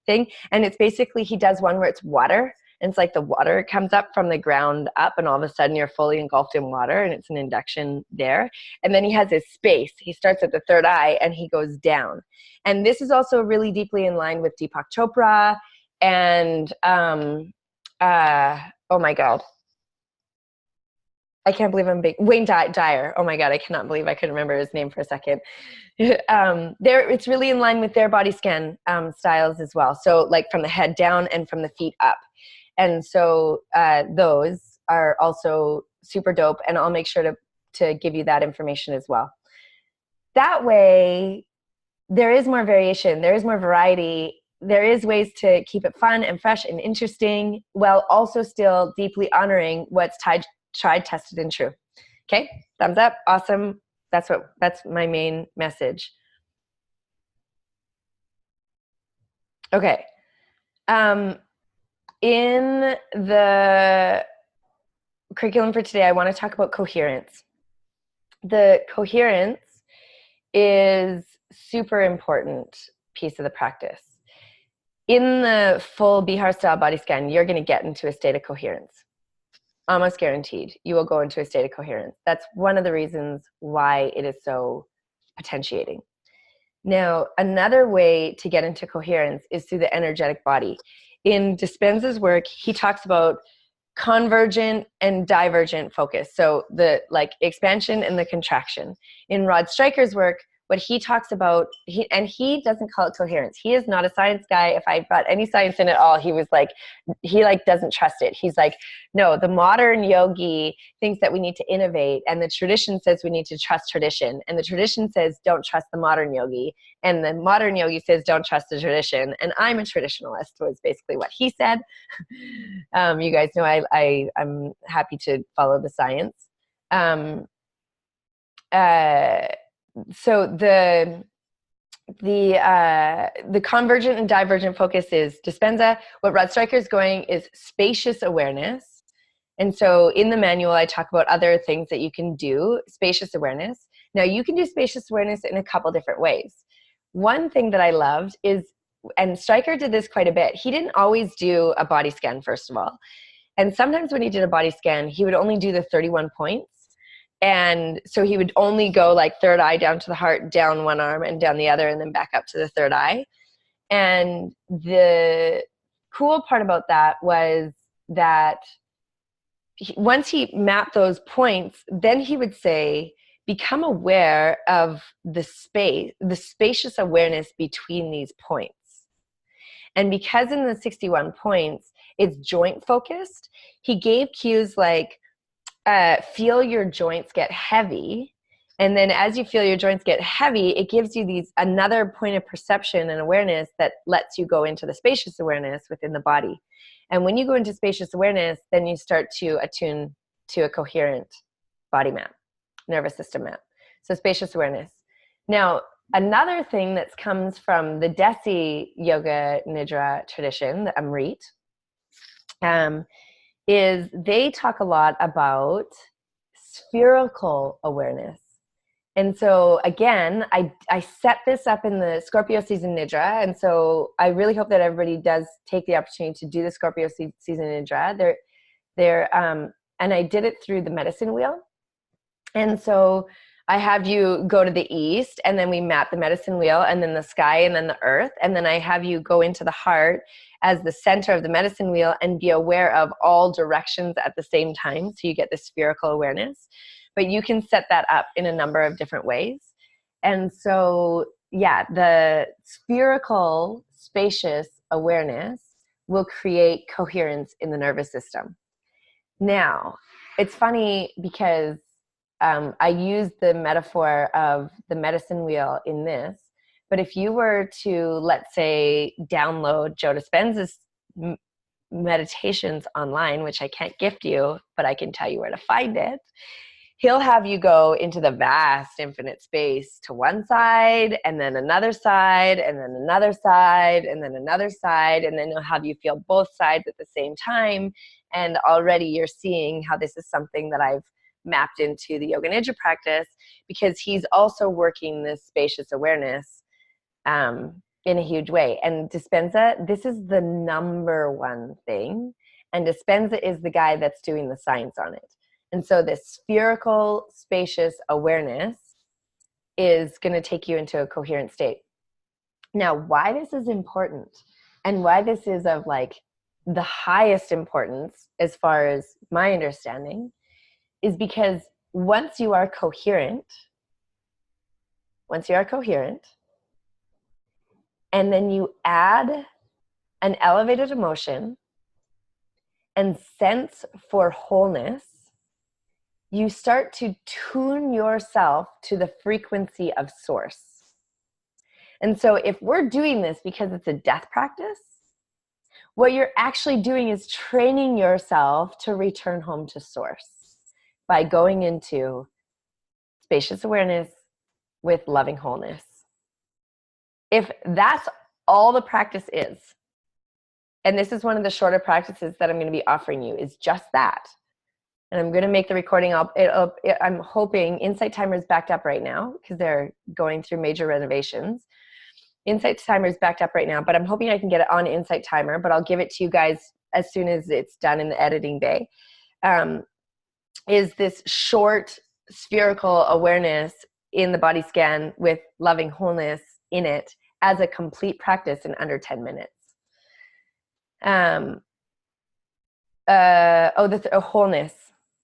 thing. And it's basically, he does one where it's water. And it's like the water comes up from the ground up, and all of a sudden you're fully engulfed in water, and it's an induction there. And then he has his space. He starts at the third eye and he goes down. And this is also really deeply in line with Deepak Chopra and, oh my God. I can't believe I'm big. Wayne Dyer. Oh my God, I cannot believe I couldn't remember his name for a second. It's really in line with their body scan styles as well. So like from the head down and from the feet up. And so those are also super dope, and I'll make sure to give you that information as well. That way, there is more variation, there is more variety, there is ways to keep it fun and fresh and interesting, while also still deeply honoring what's tried, tested, and true. Okay, thumbs up, awesome. That's my main message. Okay. In the curriculum for today, I want to talk about coherence. The coherence is super important piece of the practice. In the full Bihar style body scan, you're going to get into a state of coherence. Almost guaranteed you will go into a state of coherence. That's one of the reasons why it is so potentiating. Now, another way to get into coherence is through the energetic body. In Dispenza's work, he talks about convergent and divergent focus. So the expansion and the contraction. In Rod Stryker's work, what he talks about, he doesn't call it coherence. He is not a science guy. If I brought any science in at all, he doesn't trust it. He's like, no, the modern yogi thinks that we need to innovate, and the tradition says we need to trust tradition, and the tradition says don't trust the modern yogi, and the modern yogi says don't trust the tradition, and I'm a traditionalist, was basically what he said. You guys know I'm happy to follow the science. So the convergent and divergent focus is Dispenza. What Rod Stryker is going is spacious awareness. And so in the manual, I talk about other things that you can do, spacious awareness. Now, you can do spacious awareness in a couple different ways. One thing that I loved is, and Stryker did this quite a bit, he didn't always do a body scan, first of all. And sometimes when he did a body scan, he would only do the 31 points. And so he would only go like third eye down to the heart, down one arm and down the other, and then back up to the third eye. And the cool part about that was that once he mapped those points, then he would say, become aware of the spacious awareness between these points. And because in the 61 points, it's joint focused, he gave cues like, feel your joints get heavy, and then as you feel your joints get heavy, it gives you another point of perception and awareness that lets you go into the spacious awareness within the body. And when you go into spacious awareness, then you start to attune to a coherent body map, nervous system map. So spacious awareness. Now, another thing that comes from the Desi Yoga Nidra tradition, the Amrit, is they talk a lot about spherical awareness. And so again, I set this up in the Scorpio season Nidra. And so I really hope that everybody does take the opportunity to do the Scorpio season Nidra. And I did it through the medicine wheel. And so I have you go to the east, and then we map the medicine wheel, and then the sky, and then the earth. And then I have you go into the heart as the center of the medicine wheel and be aware of all directions at the same time. So you get the spherical awareness. But you can set that up in a number of different ways. And so, yeah, the spherical, spacious awareness will create coherence in the nervous system. Now, it's funny because I use the metaphor of the medicine wheel in this, but if you were to, let's say, download Joe Dispenza's meditations online, which I can't gift you, but I can tell you where to find it, he'll have you go into the vast infinite space to one side, and then another side, and then another side, and then another side, and then he'll have you feel both sides at the same time. And already you're seeing how this is something that I've mapped into the Yoga Nidra practice, because he's also working this spacious awareness in a huge way. And Dispenza, this is the number one thing. And Dispenza is the guy that's doing the science on it. And so this spherical, spacious awareness is going to take you into a coherent state. Now, why this is important and why this is of like the highest importance as far as my understanding is because once you are coherent, and then you add an elevated emotion and sense for wholeness, you start to tune yourself to the frequency of source. And so if we're doing this because it's a death practice, what you're actually doing is training yourself to return home to source by going into spacious awareness with loving wholeness. If that's all the practice is, and this is one of the shorter practices that I'm going to be offering you, is just that. And I'm going to make the recording up. I'm hoping Insight Timer is backed up right now because they're going through major renovations. Insight Timer is backed up right now, but I'm hoping I can get it on Insight Timer, but I'll give it to you guys as soon as it's done in the editing bay. Is this short spherical awareness in the body scan with loving wholeness in it as a complete practice in under 10 minutes.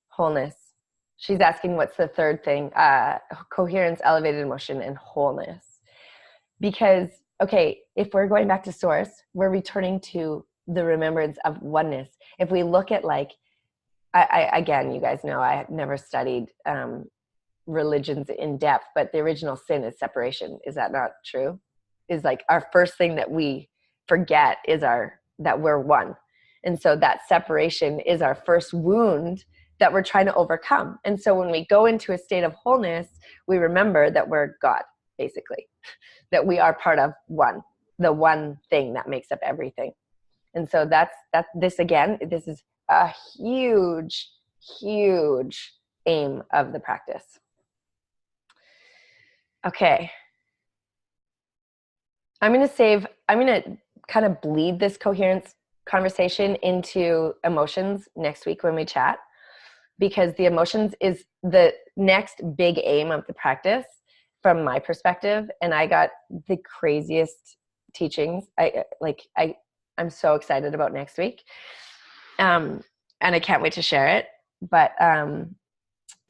Wholeness. She's asking what's the third thing? Coherence, elevated emotion, and wholeness. Because, okay, if we're going back to source, we're returning to the remembrance of oneness. If we look at like, again, you guys know I have never studied religions in depth, but the original sin is separation. Is that not true? Is like our first thing that we forget is that we're one. And so that separation is our first wound that we're trying to overcome. And so when we go into a state of wholeness, we remember that we're God, basically, that we are part of one, the one thing that makes up everything. And so that's this again, this is a huge, huge aim of the practice. Okay. I'm going to kind of bleed this coherence conversation into emotions next week when we chat, because the emotions is the next big aim of the practice from my perspective. And I got the craziest teachings. I'm so excited about next week. And I can't wait to share it. But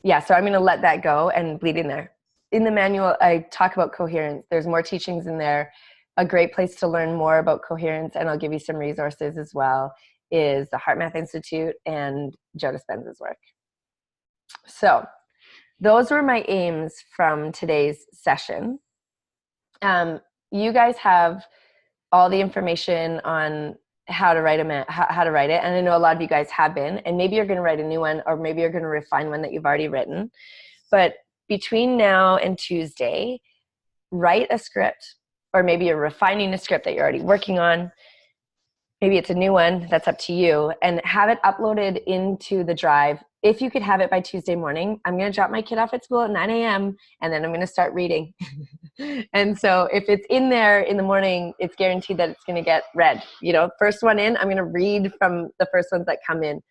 yeah, so I'm going to let that go and bleed in there. In the manual, I talk about coherence. There's more teachings in there. A great place to learn more about coherence, and I'll give you some resources as well, is the HeartMath Institute and Joe Dispenza's work. So those were my aims from today's session. You guys have all the information on how to write it, and I know a lot of you guys have been, and maybe you're going to write a new one, or maybe you're going to refine one that you've already written. But between now and Tuesday, write a script, or maybe you're refining a script that you're already working on, maybe it's a new one, that's up to you, and have it uploaded into the drive. If you could have it by Tuesday morning, I'm going to drop my kid off at school at 9 a.m. and then I'm going to start reading. And so if it's in there in the morning, it's guaranteed that it's going to get read. You know, first one in, I'm going to read from the first ones that come in.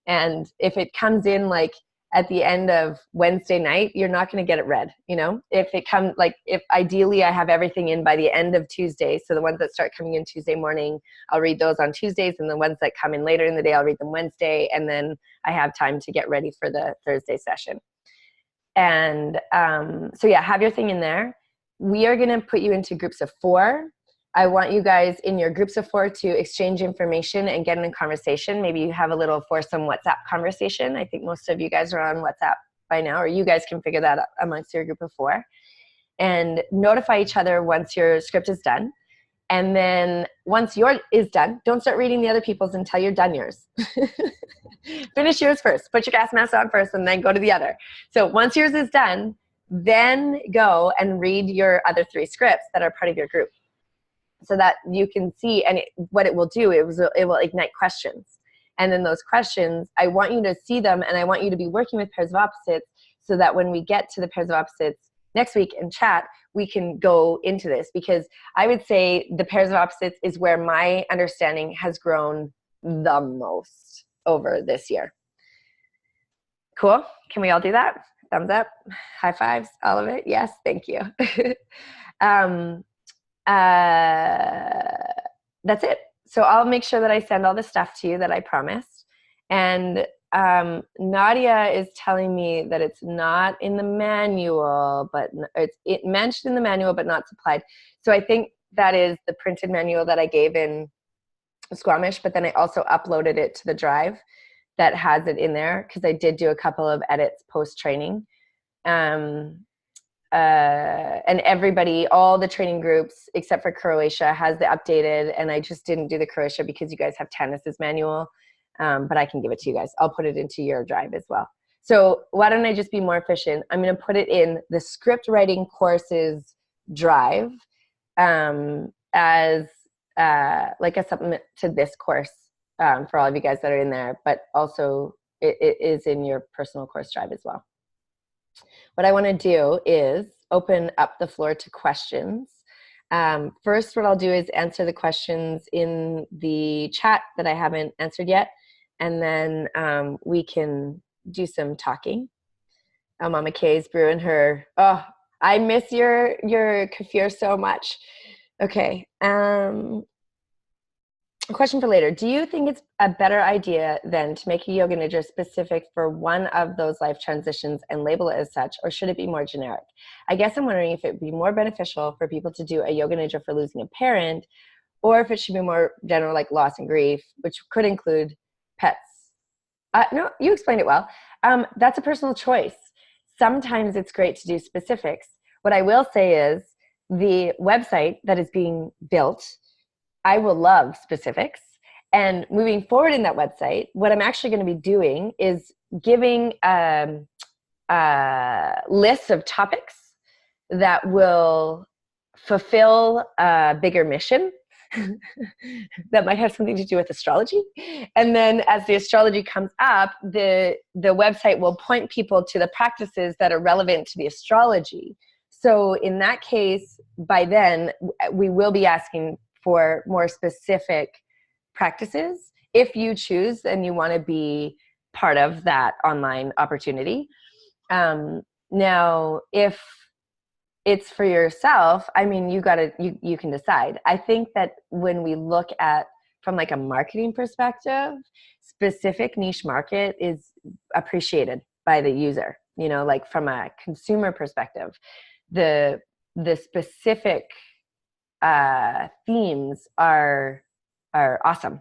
And if it comes in like at the end of Wednesday night, you're not going to get it read. You know, if it comes like, if ideally I have everything in by the end of Tuesday. So the ones that start coming in Tuesday morning, I'll read those on Tuesdays. And the ones that come in later in the day, I'll read them Wednesday. And then I have time to get ready for the Thursday session. And so yeah, have your thing in there. We are going to put you into groups of 4. I want you guys in your groups of 4 to exchange information and get in a conversation. Maybe you have a little foursome WhatsApp conversation. I think most of you guys are on WhatsApp by now, or you guys can figure that out amongst your group of 4. And notify each other once your script is done. And then once yours is done, don't start reading the other people's until you're done yours. Finish yours first. Put your gas mask on first and then go to the other. So once yours is done, then go and read your other 3 scripts that are part of your group, so that you can see. And what it will do, it will ignite questions. And then those questions, I want you to see them, and I want you to be working with pairs of opposites, so that when we get to the pairs of opposites next week and chat, we can go into this. Because I would say the pairs of opposites is where my understanding has grown the most over this year. Cool? Can we all do that? Thumbs up, high fives, all of it? Yes, thank you. That's it. So I'll make sure that I send all the stuff to you that I promised. And Nadia is telling me that it's not in the manual, but it mentioned in the manual, but not supplied. So I think that is the printed manual that I gave in Squamish, but then I also uploaded it to the drive that has it in there, because I did do a couple of edits post-training. And everybody, all the training groups except for Croatia has the updated, and I just didn't do the Croatia because you guys have Tannis's manual, but I can give it to you guys. I'll put it into your drive as well. So why don't I just be more efficient? I'm going to put it in the script writing courses drive as like a supplement to this course for all of you guys that are in there, but also it is in your personal course drive as well. What I want to do is open up the floor to questions. First, what I'll do is answer the questions in the chat that I haven't answered yet, and then we can do some talking. Mama Kay's brewing her. Oh, I miss your kefir so much. Okay. A question for later. Do you think it's a better idea then to make a yoga nidra specific for one of those life transitions and label it as such, or should it be more generic? I guess I'm wondering if it would be more beneficial for people to do a yoga nidra for losing a parent, or if it should be more general, like loss and grief, which could include pets. No, you explained it well. That's a personal choice. Sometimes it's great to do specifics. What I will say is the website that is being built, I will love specifics. And moving forward in that website, what I'm actually going to be doing is giving lists of topics that will fulfill a bigger mission that might have something to do with astrology. And then as the astrology comes up, the website will point people to the practices that are relevant to the astrology. So in that case, by then, we will be asking for more specific practices if you choose and you want to be part of that online opportunity. Now, if it's for yourself, I mean, you can decide. I think that when we look at from like a marketing perspective, specific niche market is appreciated by the user. You know, like from a consumer perspective, the specific themes are awesome,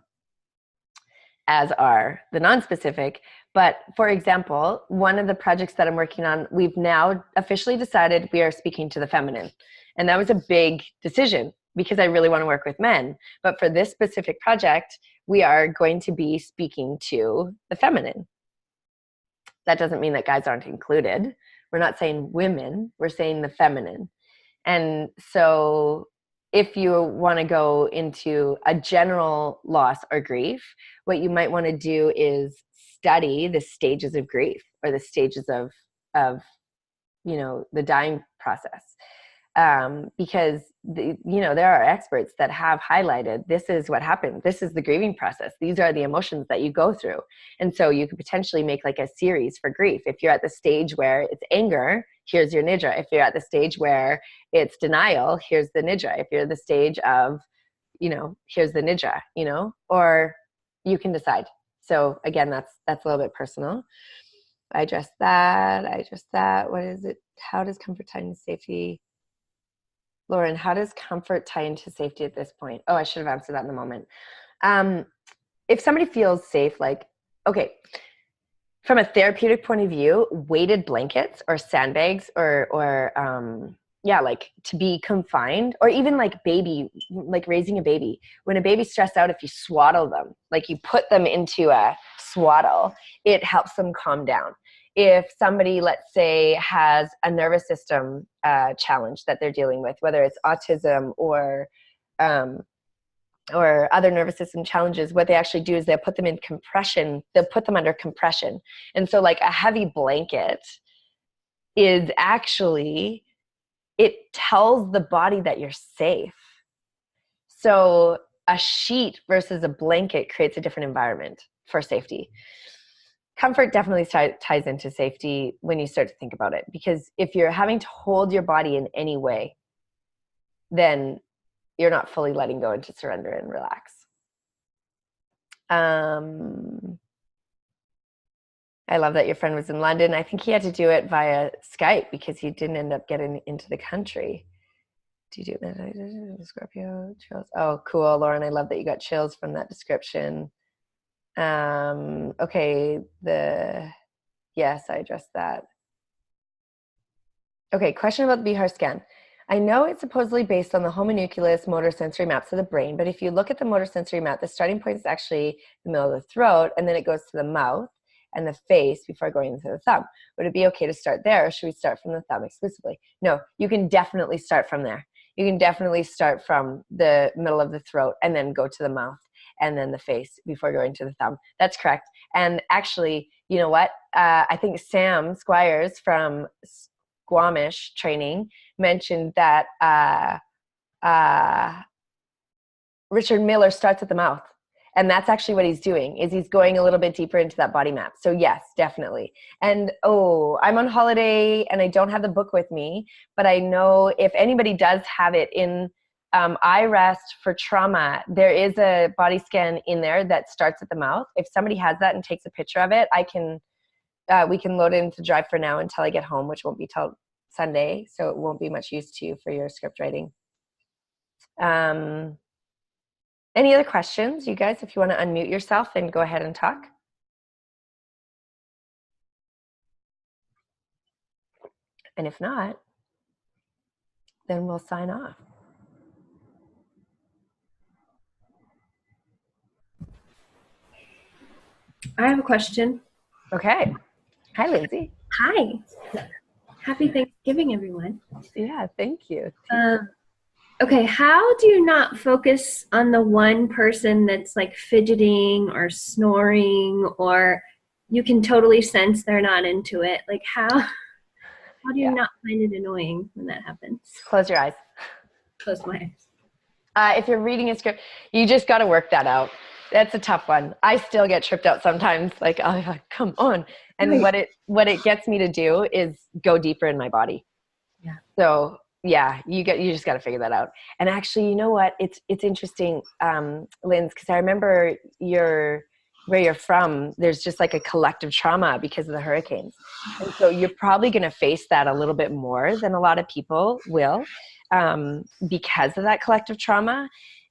as are the non-specific. But for example, one of the projects that I'm working on, we've now officially decided we are speaking to the feminine. And that was a big decision because I really want to work with men. But for this specific project, we are going to be speaking to the feminine. That doesn't mean that guys aren't included. We're not saying women, we're saying the feminine. And so if you want to go into a general loss or grief, what you might want to do is study the stages of grief, or the stages of the dying process. Because there are experts that have highlighted, this is what happens. This is the grieving process. These are the emotions that you go through. And so you could potentially make like a series for grief. If you're at the stage where it's anger, here's your nidra. If you're at the stage where it's denial, here's the nidra. If you're at the stage of, here's the nidra, or you can decide. So again, that's a little bit personal. I addressed that. What is it? How does comfort tie into safety? Lauren, how does comfort tie into safety at this point? Oh, I should have answered that in the moment. If somebody feels safe, okay, from a therapeutic point of view, weighted blankets or sandbags or to be confined, or even raising a baby. When a baby's stressed out, if you swaddle them, you put them into a swaddle, it helps them calm down. If somebody, let's say, has a nervous system challenge that they're dealing with, whether it's autism or other nervous system challenges, what they actually do is they'll put them in compression. They'll put them under compression. And so a heavy blanket is actually, it tells the body that you're safe. So a sheet versus a blanket creates a different environment for safety. Comfort definitely ties into safety when you start to think about it, because if you're having to hold your body in any way, then you're not fully letting go and to surrender and relax. I love that your friend was in London. I think he had to do it via Skype because he didn't end up getting into the country. Do you do that? Scorpio chills. Oh, cool, Lauren. I love that you got chills from that description. Okay, yes, I addressed that. Okay, question about the Bihar scan. I know it's supposedly based on the homunculus motor sensory maps of the brain, but if you look at the motor sensory map, the starting point is actually the middle of the throat, and then it goes to the mouth and the face before going into the thumb. Would it be okay to start there, or should we start from the thumb exclusively? No, you can definitely start from there. You can definitely start from the middle of the throat and then go to the mouth and then the face before going to the thumb. That's correct. And actually, you know what? I think Sam Squires from Squamish training mentioned that Richard Miller starts at the mouth. And that's actually what he's doing, is he's going a little bit deeper into that body map. So yes, definitely. And I'm on holiday and I don't have the book with me, but I know if anybody does have it in iRest for trauma, there is a body scan in there that starts at the mouth. If somebody has that and takes a picture of it, we can load it into Drive for Now until I get home, which won't be till Sunday, so it won't be much use to you for your script writing. Any other questions, you guys, if you want to unmute yourself and go ahead and talk? And if not, then we'll sign off. I have a question. Okay. Hi, Lindsay. Hi. Happy Thanksgiving, everyone. Yeah, thank you. Okay, how do you not focus on the one person that's fidgeting or snoring, or you can totally sense they're not into it? How do you not find it annoying when that happens? Close your eyes. Close my eyes. If you're reading a script, you just got to work that out. That's a tough one. I still get tripped out sometimes. Oh, come on. And right. what it gets me to do is go deeper in my body. Yeah. So yeah, you just got to figure that out. And actually, you know what? It's interesting, Linz, because I remember where you're from, there's just a collective trauma because of the hurricanes. And so you're probably going to face that a little bit more than a lot of people will, because of that collective trauma.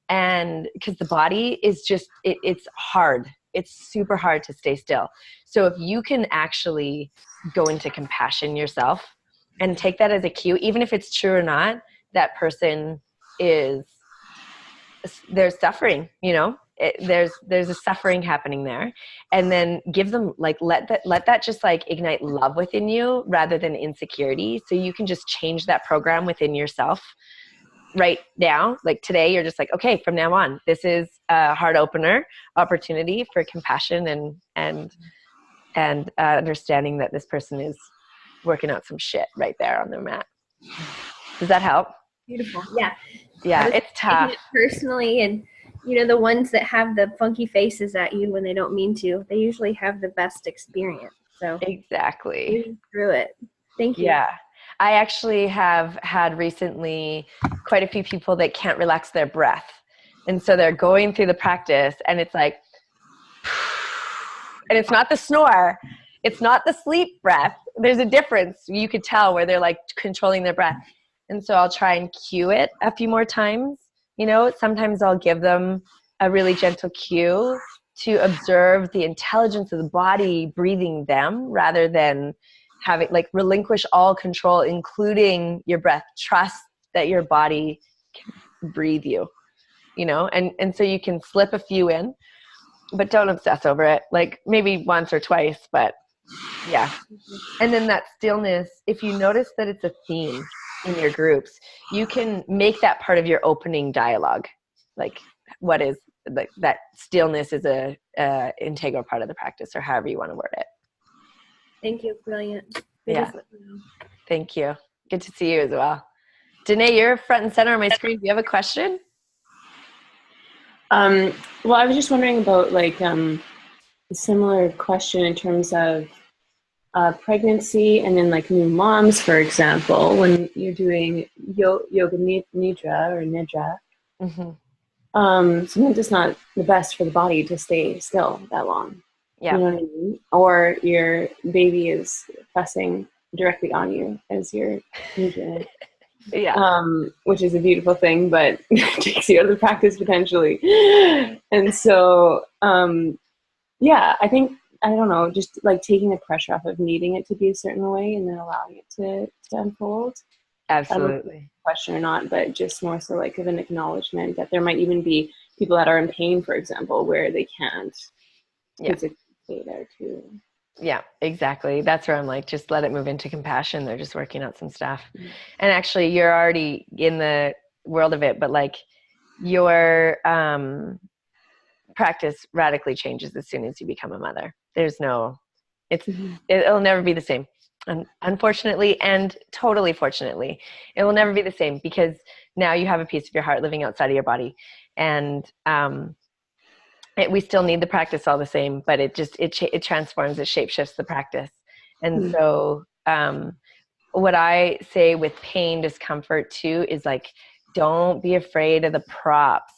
And because the body is just, it's hard. It's super hard to stay still. So if you can actually go into compassion yourself and take that as a cue, even if it's true or not, that person there's suffering, there's a suffering happening there. And then give them, let that just ignite love within you rather than insecurity. So you can just change that program within yourself right now, like today, you're just like, okay, from now on, this is a heart opener opportunity for compassion and understanding that this person is working out some shit right there on their mat. Does that help? Beautiful. Yeah. I Yeah, was it's taking tough. it personally, and the ones that have the funky faces at you when they don't mean to, they usually have the best experience. So Exactly. breathe through it. Thank you. Yeah. I actually have had recently quite a few people that can't relax their breath. And so they're going through the practice and it's like, and it's not the snore, it's not the sleep breath. There's a difference. You could tell where they're like controlling their breath. And so I'll try and cue it a few more times. Sometimes I'll give them a really gentle cue to observe the intelligence of the body breathing them rather than having like relinquish all control, including your breath. Trust that your body can breathe you, and so you can slip a few in, but don't obsess over it. Like maybe once or twice, but yeah. And then that stillness, if you notice that it's a theme in your groups, you can make that part of your opening dialogue. Like what is like that stillness is a integral part of the practice, or however you want to word it. Thank you. Brilliant. Good Yeah. to know. Thank you. Good to see you as well. Danae, you're front and center on my screen. Do you have a question? Well, I was just wondering about like a similar question in terms of pregnancy and then like new moms, for example, when you're doing yoga nidra or nidra. Mm-hmm. Sometimes it's not the best for the body to stay still that long. Yeah. You know what I mean? Or your baby is pressing directly on you as you're nidra. Yeah. Which is a beautiful thing, but takes you out of the practice potentially. And so, I think, I don't know, just like taking the pressure off of needing it to be a certain way and then allowing it to unfold. I don't know if it's Absolutely. a question or not, but just more so like of an acknowledgement that there might even be people that are in pain, for example, where they can't physically stay there too. Yeah, exactly. That's where I'm like, just let it move into compassion. They're just working out some stuff. Mm-hmm. And actually, you're already in the world of it, but like your practice radically changes as soon as you become a mother. It'll never be the same. Unfortunately, and totally fortunately, it will never be the same because now you have a piece of your heart living outside of your body. And we still need the practice all the same, but it transforms, it shapeshifts the practice. And so what I say with pain, discomfort too, is like, don't be afraid of the props.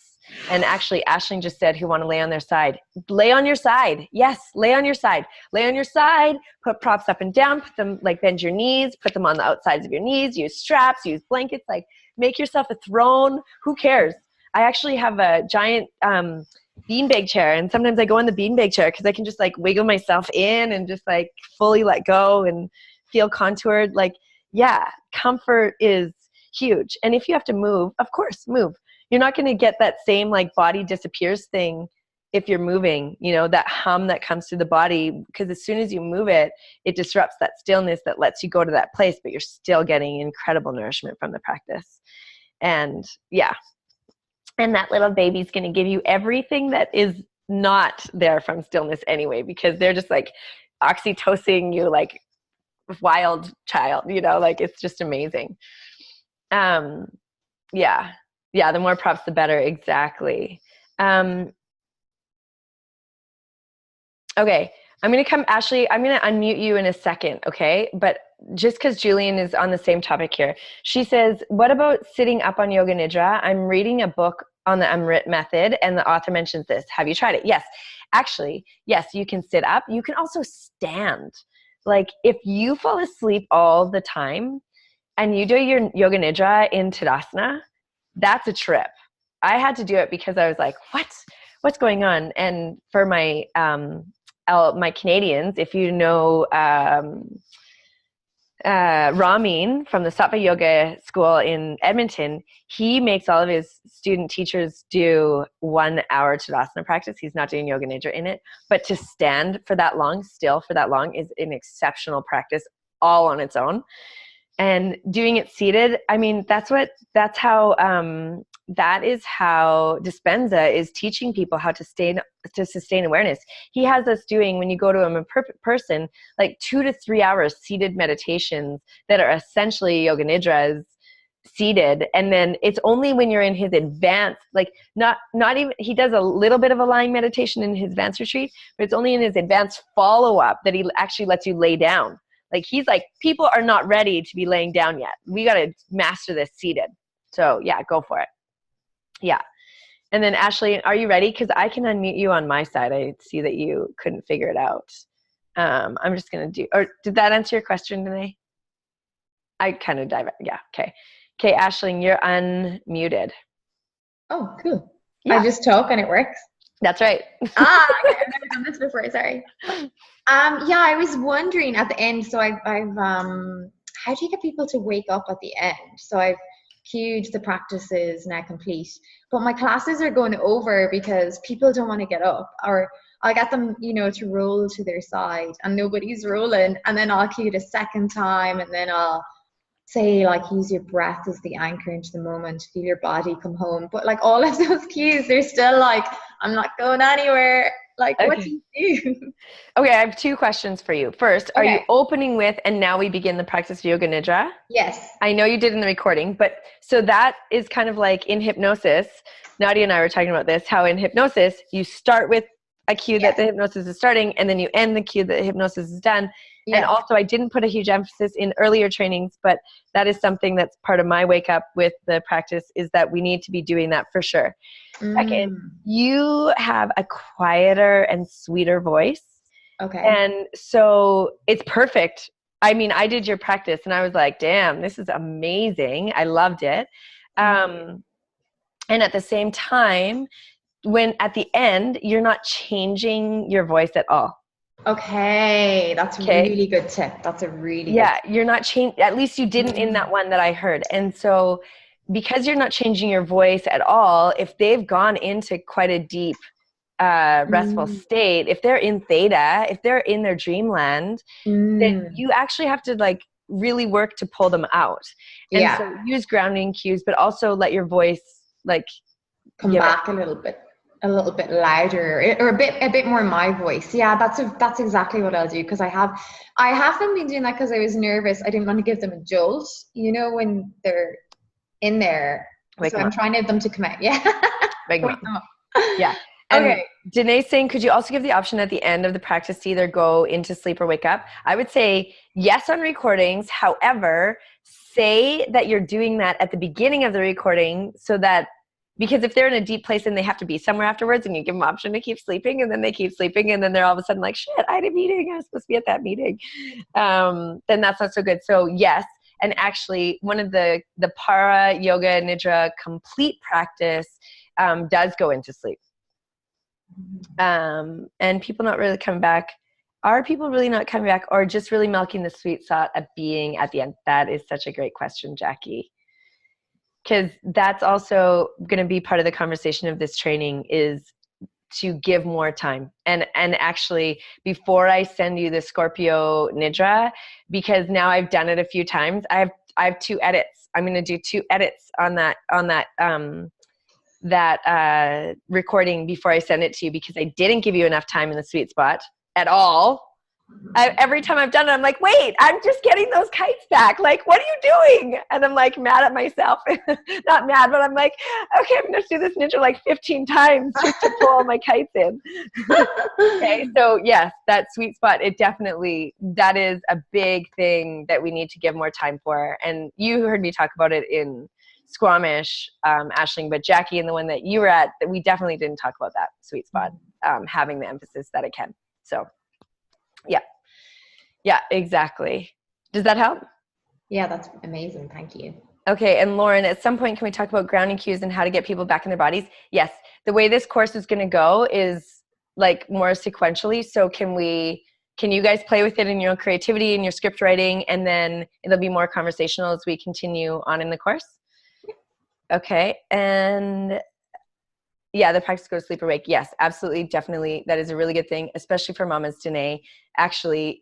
And actually, Aisling just said, who want to lay on their side. Lay on your side. Yes, lay on your side. Lay on your side, put props up and down, put them, like bend your knees, put them on the outsides of your knees, use straps, use blankets, like make yourself a throne. Who cares? I actually have a giant beanbag chair, and sometimes I go in the beanbag chair because I can just like wiggle myself in and just like fully let go and feel contoured. Like, yeah, comfort is huge. And if you have to move, of course, move. You're not going to get that same like body disappears thing if you're moving, that hum that comes through the body, because as soon as you move it, it disrupts that stillness that lets you go to that place, but you're still getting incredible nourishment from the practice. And yeah. And that little baby's going to give you everything that is not there from stillness anyway, because they're just like oxytocin you like wild child, like it's just amazing. Yeah, the more props the better. Exactly. Okay, I'm gonna come, Ashley, I'm gonna unmute you in a second, okay? But just because Julian is on the same topic here, she says, what about sitting up on Yoga Nidra? I'm reading a book on the Amrit method and the author mentions this. Have you tried it? Yes. Actually, yes, you can sit up. You can also stand. Like if you fall asleep all the time and you do your Yoga Nidra in Tadasana, that's a trip. I had to do it because I was like, what's going on? And for my Canadians, if you know Ramin from the Sattva Yoga School in Edmonton, he makes all of his student teachers do 1 hour Tadasana practice. He's not doing Yoga Nidra in it, but to stand for that long, still for that long, is an exceptional practice all on its own. And doing it seated, I mean, that's how, that is how Dispenza is teaching people how to sustain awareness. He has us doing, when you go to him in person, like 2 to 3 hours seated meditations that are essentially yoga nidras seated. And then it's only when you're in his advanced, like not even, he does a little bit of a lying meditation in his advanced retreat, but it's only in his advanced follow-up that he actually lets you lay down. Like, he's like, people are not ready to be laying down yet. We got to master this seated. So yeah, go for it. Yeah. And then Ashley, are you ready? Because I can unmute you on my side. I see that you couldn't figure it out. I'm just going to do, or did that answer your question today? I kind of dive. Yeah. Okay. Okay, Aisling, you're unmuted. Oh, cool. Yeah. I just talk and it works. That's right. Okay, I've never done this before. Sorry. Yeah, I was wondering at the end. So I've how do you get people to wake up at the end? So I've queued the practices now complete, but my classes are going over because people don't want to get up, or I'll get them, to roll to their side and nobody's rolling, and then I'll queue it a second time, and then I'll say, like, use your breath as the anchor into the moment, feel your body come home. But like all of those cues, they're still like, I'm not going anywhere. Like, okay. What do you do? Okay, I have 2 questions for you. First, are you opening with, and now we begin the practice of Yoga Nidra? Yes. I know you did in the recording, but so that is kind of like in hypnosis. Nadia and I were talking about this, how in hypnosis, you start with a cue that the hypnosis is starting, and then you end the cue that the hypnosis is done. Yeah. And also, I didn't put a huge emphasis in earlier trainings, but that is something that's part of my wake up with the practice, is that we need to be doing that for sure. Second, you have a quieter and sweeter voice. Okay. And so it's perfect. I mean, I did your practice and I was like, damn, this is amazing. I loved it. And at the same time, when at the end, you're not changing your voice at all. Okay, that's a really good tip. That's a really good tip. You're not changing, at least you didn't in that one that I heard. And so because you're not changing your voice at all, if they've gone into quite a deep restful state, if they're in theta, if they're in their dreamland, then you actually have to like really work to pull them out. And so use grounding cues, but also let your voice like come back a little bit louder, or a bit more my voice. Yeah, that's exactly what I'll do, because I haven't been doing that because I was nervous. I didn't want to give them a jolt, when they're in there. So I'm trying to get them to come out. Yeah. Wake them up. Yeah. And okay. Danae's saying, could you also give the option at the end of the practice to either go into sleep or wake up? I would say yes on recordings. However, say that you're doing that at the beginning of the recording, so that, because if they're in a deep place and they have to be somewhere afterwards, and you give them option to keep sleeping, and then they keep sleeping, and then they're all of a sudden like, shit, I had a meeting. I was supposed to be at that meeting. Then that's not so good. So yes. And actually one of the para yoga nidra complete practice does go into sleep. And people not really coming back. Are people really not coming back, or just really milking the sweet spot of being at the end? That is such a great question, Jackie. Because that's also going to be part of the conversation of this training, is to give more time. And actually, before I send you the Scorpio Nidra, because now I've done it a few times, I have 2 edits. I'm going to do 2 edits on that recording before I send it to you, because I didn't give you enough time in the sweet spot at all. Every time I've done it, I'm like, wait, I'm just getting those kites back. Like, what are you doing? And I'm like mad at myself. Not mad, but I'm like, okay, I'm going to do this nidra like 15 times just to pull all my kites in. Okay, so yes, that sweet spot, that is a big thing that we need to give more time for. And you heard me talk about it in Squamish, Aisling, but Jackie, and the one that you were at, that we definitely didn't talk about that sweet spot, having the emphasis that it can. So yeah, exactly. Does that help? Yeah, that's amazing. Thank you. Okay, and Lauren, at some point, can we talk about grounding cues and how to get people back in their bodies? Yes, the way this course is going to go is like more sequentially. So can you guys play with it in your own creativity and your script writing, and then it'll be more conversational as we continue on in the course? Okay, and yeah, the practice go to sleep or wake. Yes, absolutely, definitely. That is a really good thing, especially for mamas, Danae. Actually,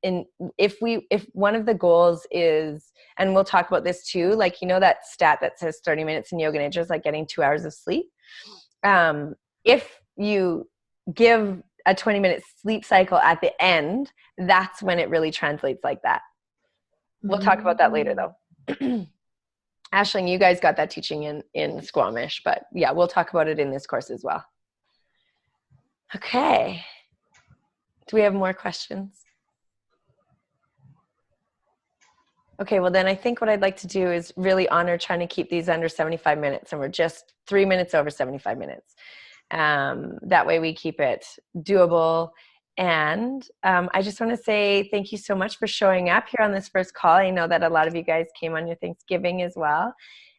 if one of the goals is, and we'll talk about this too, like, you know, that stat that says 30 minutes in yoga nidra is like getting 2 hours of sleep. If you give a 20-minute sleep cycle at the end, that's when it really translates like that. We'll talk about that later though. Aisling, you guys got that teaching in Squamish, but yeah, we'll talk about it in this course as well. Okay. Do we have more questions? Okay, well then I think what I'd like to do is really honor trying to keep these under 75 minutes, and we're just 3 minutes over 75 minutes. That way we keep it doable. And I just want to say thank you so much for showing up here on this first call. I know that a lot of you guys came on your Thanksgiving as well.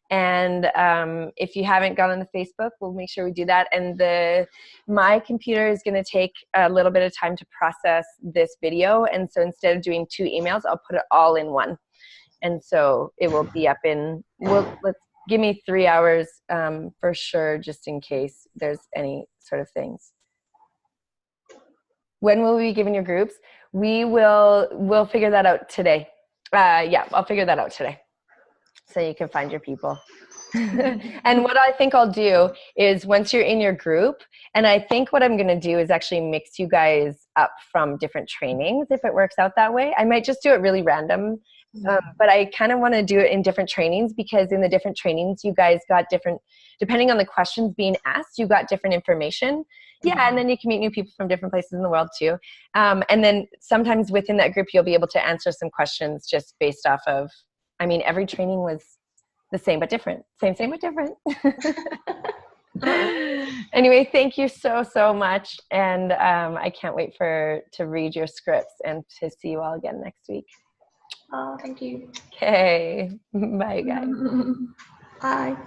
And if you haven't gone on the Facebook, we'll make sure we do that. And my computer is going to take a little bit of time to process this video. And so instead of doing 2 emails, I'll put it all in one. And so it will be up in, let's give me 3 hours for sure, just in case there's any sort of things. When will we be giving your groups? We'll figure that out today. Yeah, I'll figure that out today, so you can find your people. And what I think I'll do is, once you're in your group, and I think what I'm going to do is actually mix you guys up from different trainings, if it works out that way. I might just do it really random, but I kind of want to do it in different trainings, because in the different trainings, you guys got different, depending on the questions being asked, you got different information. Yeah, and then you can meet new people from different places in the world too. And then sometimes within that group, you'll be able to answer some questions just based off of, I mean, every training was the same but different. Same but different. Anyway, thank you so much. And I can't wait to read your scripts and to see you all again next week. Oh, thank you. Okay. Bye, guys. Bye.